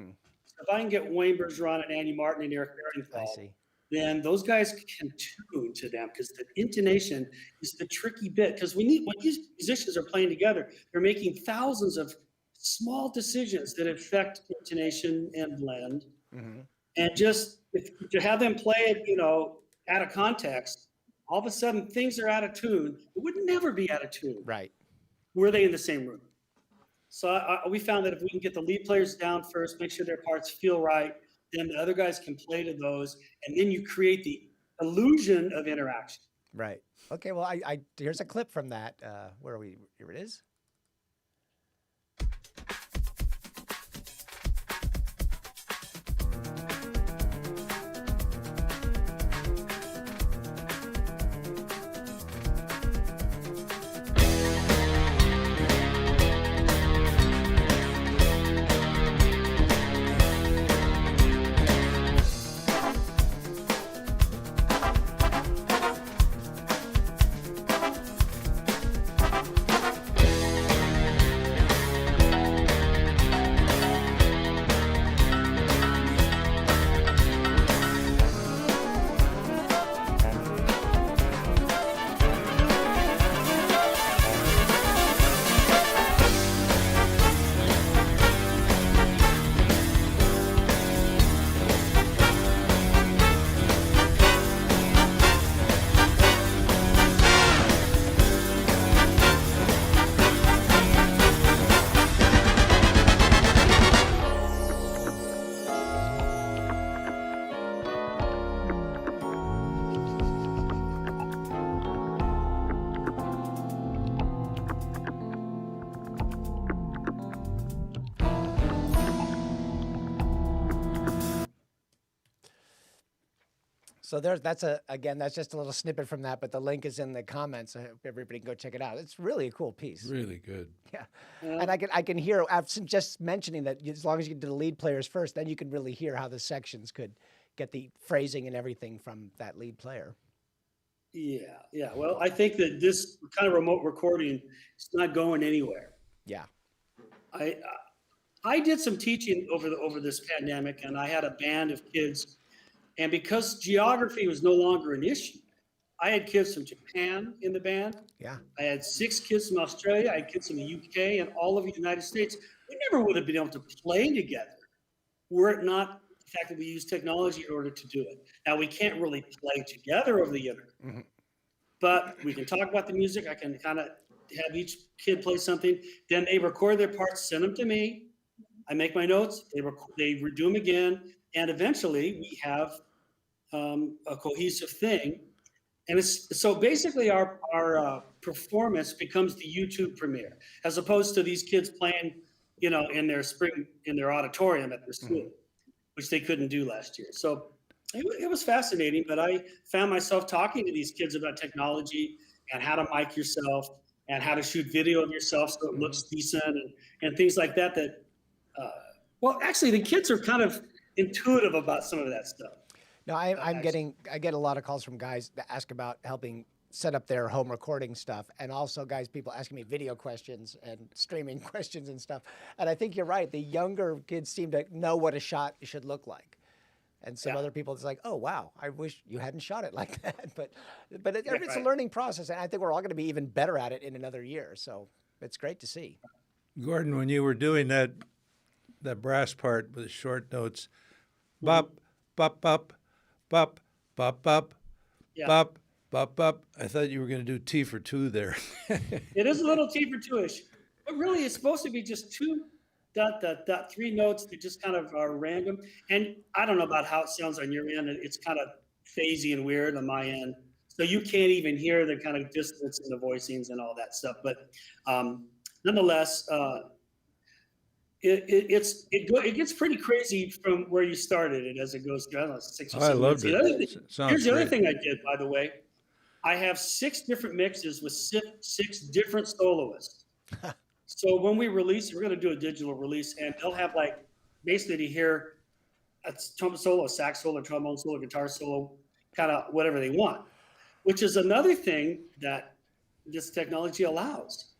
if I can get Wayne Bergeron and Andy Martin and Eric Bernthal, then those guys can tune to them, because the intonation is the tricky bit. Because when these musicians are playing together, they're making thousands of small decisions that affect intonation and blend. And just to have them play it, out of context, all of a sudden things are out of tune. It would never be out of tune. Right. Were they in the same room? So we found that if we can get the lead players down first, make sure their parts feel right, then the other guys can play to those, and then you create the illusion of interaction. Right. Okay, well, here's a clip from that. Where are we? Here it is. So that's just a little snippet from that, but the link is in the comments. I hope everybody can go check it out. It's really a cool piece. Really good. Yeah. And I can hear, after just mentioning that, as long as you do the lead players first, then you can really hear how the sections could get the phrasing and everything from that lead player. Yeah. Well, I think that this kind of remote recording is not going anywhere. Yeah. I did some teaching over this pandemic, and I had a band of kids. And because geography was no longer an issue, I had kids from Japan in the band. Yeah. I had 6 kids from Australia. I had kids from the UK and all of the United States. We never would have been able to play together were it not the fact that we use technology in order to do it. Now, we can't really play together over the internet, but we can talk about the music. I can kind of have each kid play something. Then they record their parts, send them to me. I make my notes. They redo them again. And eventually we have a cohesive thing. And so basically our performance becomes the YouTube premiere, as opposed to these kids playing, in their auditorium at their school, which they couldn't do last year. So it was fascinating, but I found myself talking to these kids about technology and how to mic yourself and how to shoot video of yourself so it looks decent and things like that. Well, actually, the kids are kind of intuitive about some of that stuff. No, I get a lot of calls from guys that ask about helping set up their home recording stuff, and also people asking me video questions and streaming questions and stuff. And I think you're right. The younger kids seem to know what a shot should look like. And some other people, it's like, oh, wow, I wish you hadn't shot it like that. But it's a learning process, and I think we're all going to be even better at it in another year. So it's great to see. Gordon, when you were doing that brass part with short notes, bop, bop, bop, bop, bop, bop, bop, bop, bop. I thought you were going to do T for 2 there. It is a little T for 2-ish, but really it's supposed to be just 2 dot, 3 notes that just kind of are random. And I don't know about how it sounds on your end. It's kind of phasey and weird on my end. So you can't even hear the kind of distance in the voicings and all that stuff. But nonetheless, it gets pretty crazy from where you started it as it goes through. I don't know, 6 or Oh, I 7 loved minutes. it. Sounds Here's the other great. thing I did, by the way. I have 6 different mixes with 6 different soloists. So when we release, we're going to do a digital release, and they'll have like basically to hear a trumpet solo, a sax solo, trombone solo, guitar solo, kind of whatever they want, which is another thing that this technology allows.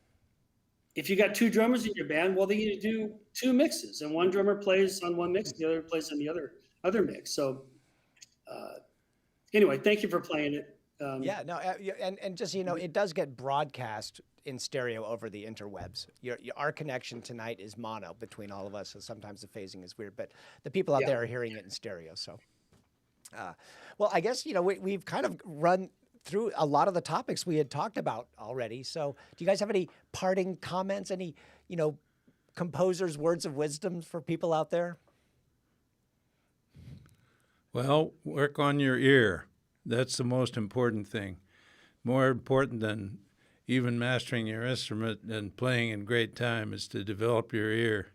If you got 2 drummers in your band, well, then you do 2 mixes, and one drummer plays on one mix, the other plays on the other mix. So anyway, thank you for playing it. Yeah, no, and just it does get broadcast in stereo over the interwebs. Our connection tonight is mono between all of us, so sometimes the phasing is weird, but the people out there are hearing it in stereo. So, well, I guess we've kind of run through a lot of the topics we had talked about already. So, do you guys have any parting comments? Any composers' words of wisdom for people out there? Well, work on your ear. That's the most important thing. More important than even mastering your instrument and playing in great time is to develop your ear.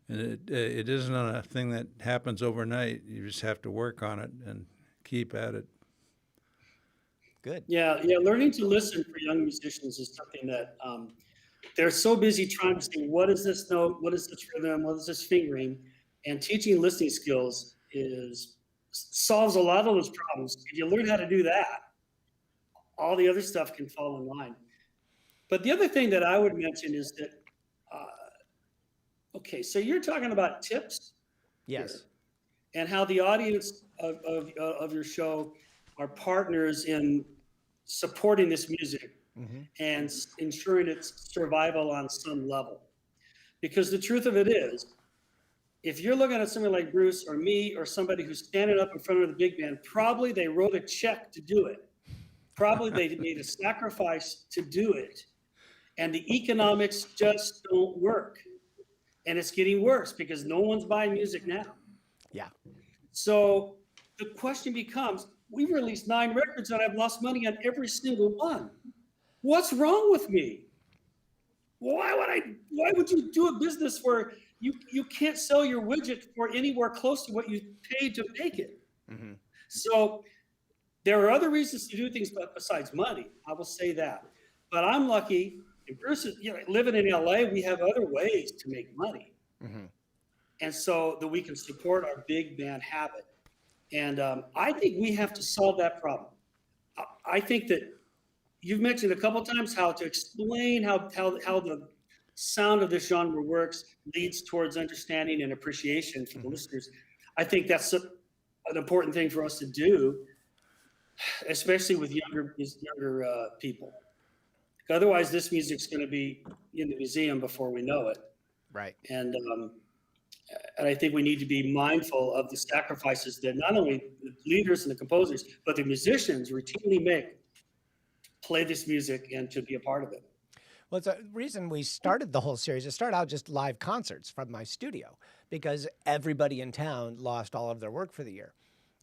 And it isn't a thing that happens overnight. You just have to work on it and keep at it. Good. Yeah. Learning to listen for young musicians is something that they're so busy trying to see what is this note, what is this rhythm, what is this fingering, and teaching listening skills solves a lot of those problems. If you learn how to do that, all the other stuff can fall in line. But the other thing that I would mention is that, okay, so you're talking about tips, Yes, and how the audience of your show are partners in supporting this music and ensuring its survival on some level. Because the truth of it is, if you're looking at somebody like Bruce or me or somebody who's standing up in front of the big band, probably they wrote a check to do it. Probably they made a sacrifice to do it. And the economics just don't work. And it's getting worse because no one's buying music now. yeah. So the question becomes, we've released 9 records and I've lost money on every single one. What's wrong with me? Why would you do a business where you can't sell your widget for anywhere close to what you paid to make it? So there are other reasons to do things besides money. I will say that. But I'm lucky. And Bruce is, living in LA, we have other ways to make money. And so that we can support our big band habit. And I think we have to solve that problem. I think that you've mentioned a couple of times how to explain how the sound of this genre works leads towards understanding and appreciation for the listeners. I think that's an important thing for us to do, especially with younger people. Otherwise, this music's going to be in the museum before we know it. Right. And I think we need to be mindful of the sacrifices that not only the leaders and the composers, but the musicians routinely make to play this music and to be a part of it. Well, it's a reason we started the whole series. It started out just live concerts from my studio because everybody in town lost all of their work for the year.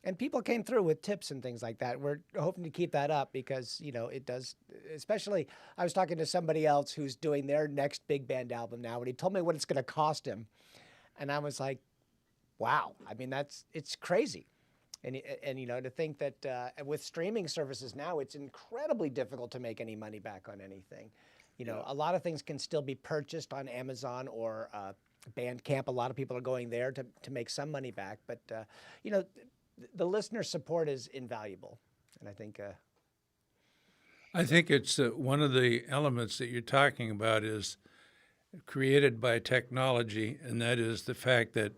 And people came through with tips and things like that. We're hoping to keep that up because, it does, especially I was talking to somebody else who's doing their next big band album now, and he told me what it's going to cost him. And I was like, wow, I mean, it's crazy. And to think that with streaming services now, it's incredibly difficult to make any money back on anything. A lot of things can still be purchased on Amazon or Bandcamp. A lot of people are going there to make some money back. But, the listener support is invaluable. And I think it's one of the elements that you're talking about is created by technology, and that is the fact that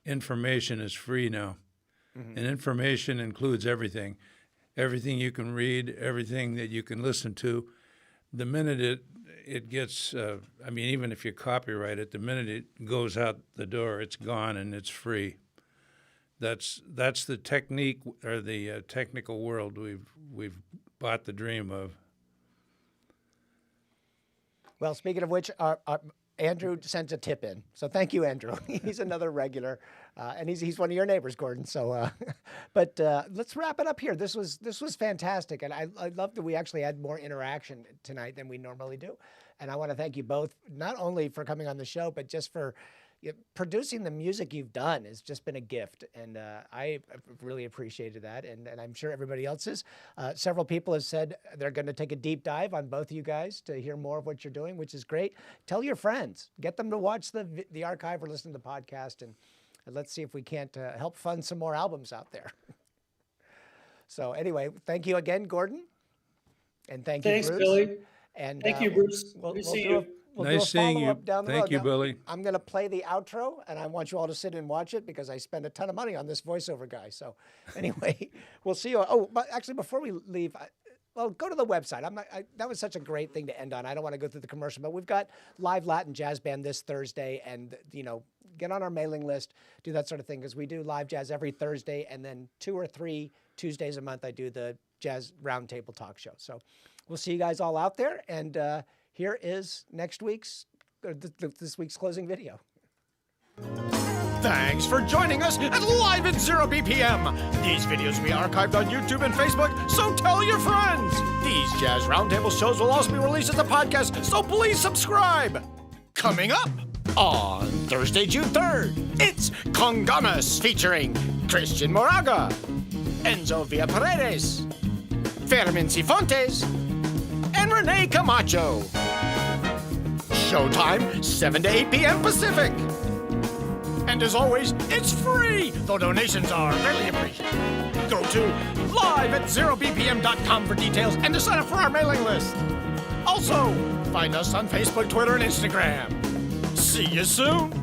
information is free now. And information includes everything you can read, everything that you can listen to. The minute it gets, even if you copyright it, the minute it goes out the door, it's gone and it's free. That's the technique or the technical world we've bought the dream of. Well, speaking of which, Andrew sent a tip in. So thank you, Andrew. He's another regular And he's one of your neighbors, Gordon. So, but let's wrap it up here. This was fantastic, and I love that we actually had more interaction tonight than we normally do. And I want to thank you both, not only for coming on the show, but just for producing the music you've done. Has just been a gift, and I really appreciated that, and I'm sure everybody else is. Several people have said they're going to take a deep dive on both of you guys to hear more of what you're doing, which is great. Tell your friends, get them to watch the archive or listen to the podcast, and let's see if we can't help fund some more albums out there. So anyway, thank you again, Gordon, and thanks, Bruce. Billy. And thank you, Bruce. We'll see do you. We'll nice seeing you. Down the Thank road. you, Now, Billy. I'm going to play the outro, and I want you all to sit and watch it because I spend a ton of money on this voiceover guy. So anyway, we'll see you. Oh, but actually, before we leave, go to the website. That was such a great thing to end on. I don't want to go through the commercial, but we've got live Latin jazz band this Thursday, and get on our mailing list, do that sort of thing, because we do live jazz every Thursday, and then 2 or 3 Tuesdays a month I do the Jazz Roundtable Talk Show. So we'll see you guys all out there, and here is this week's closing video. Thanks for joining us at Live at 0 BPM. These videos will be archived on YouTube and Facebook, so tell your friends. These Jazz Roundtable shows will also be released as a podcast, so please subscribe. Coming up on Thursday, June 3rd, it's Congamas featuring Christian Moraga, Enzo Villaparedes, Fermin Cifontes, and Renee Camacho. Showtime, 7 to 8 p.m. Pacific. And as always, it's free, though donations are very appreciated. Go to live@0bpm.com for details and to sign up for our mailing list. Also, find us on Facebook, Twitter, and Instagram. See you soon.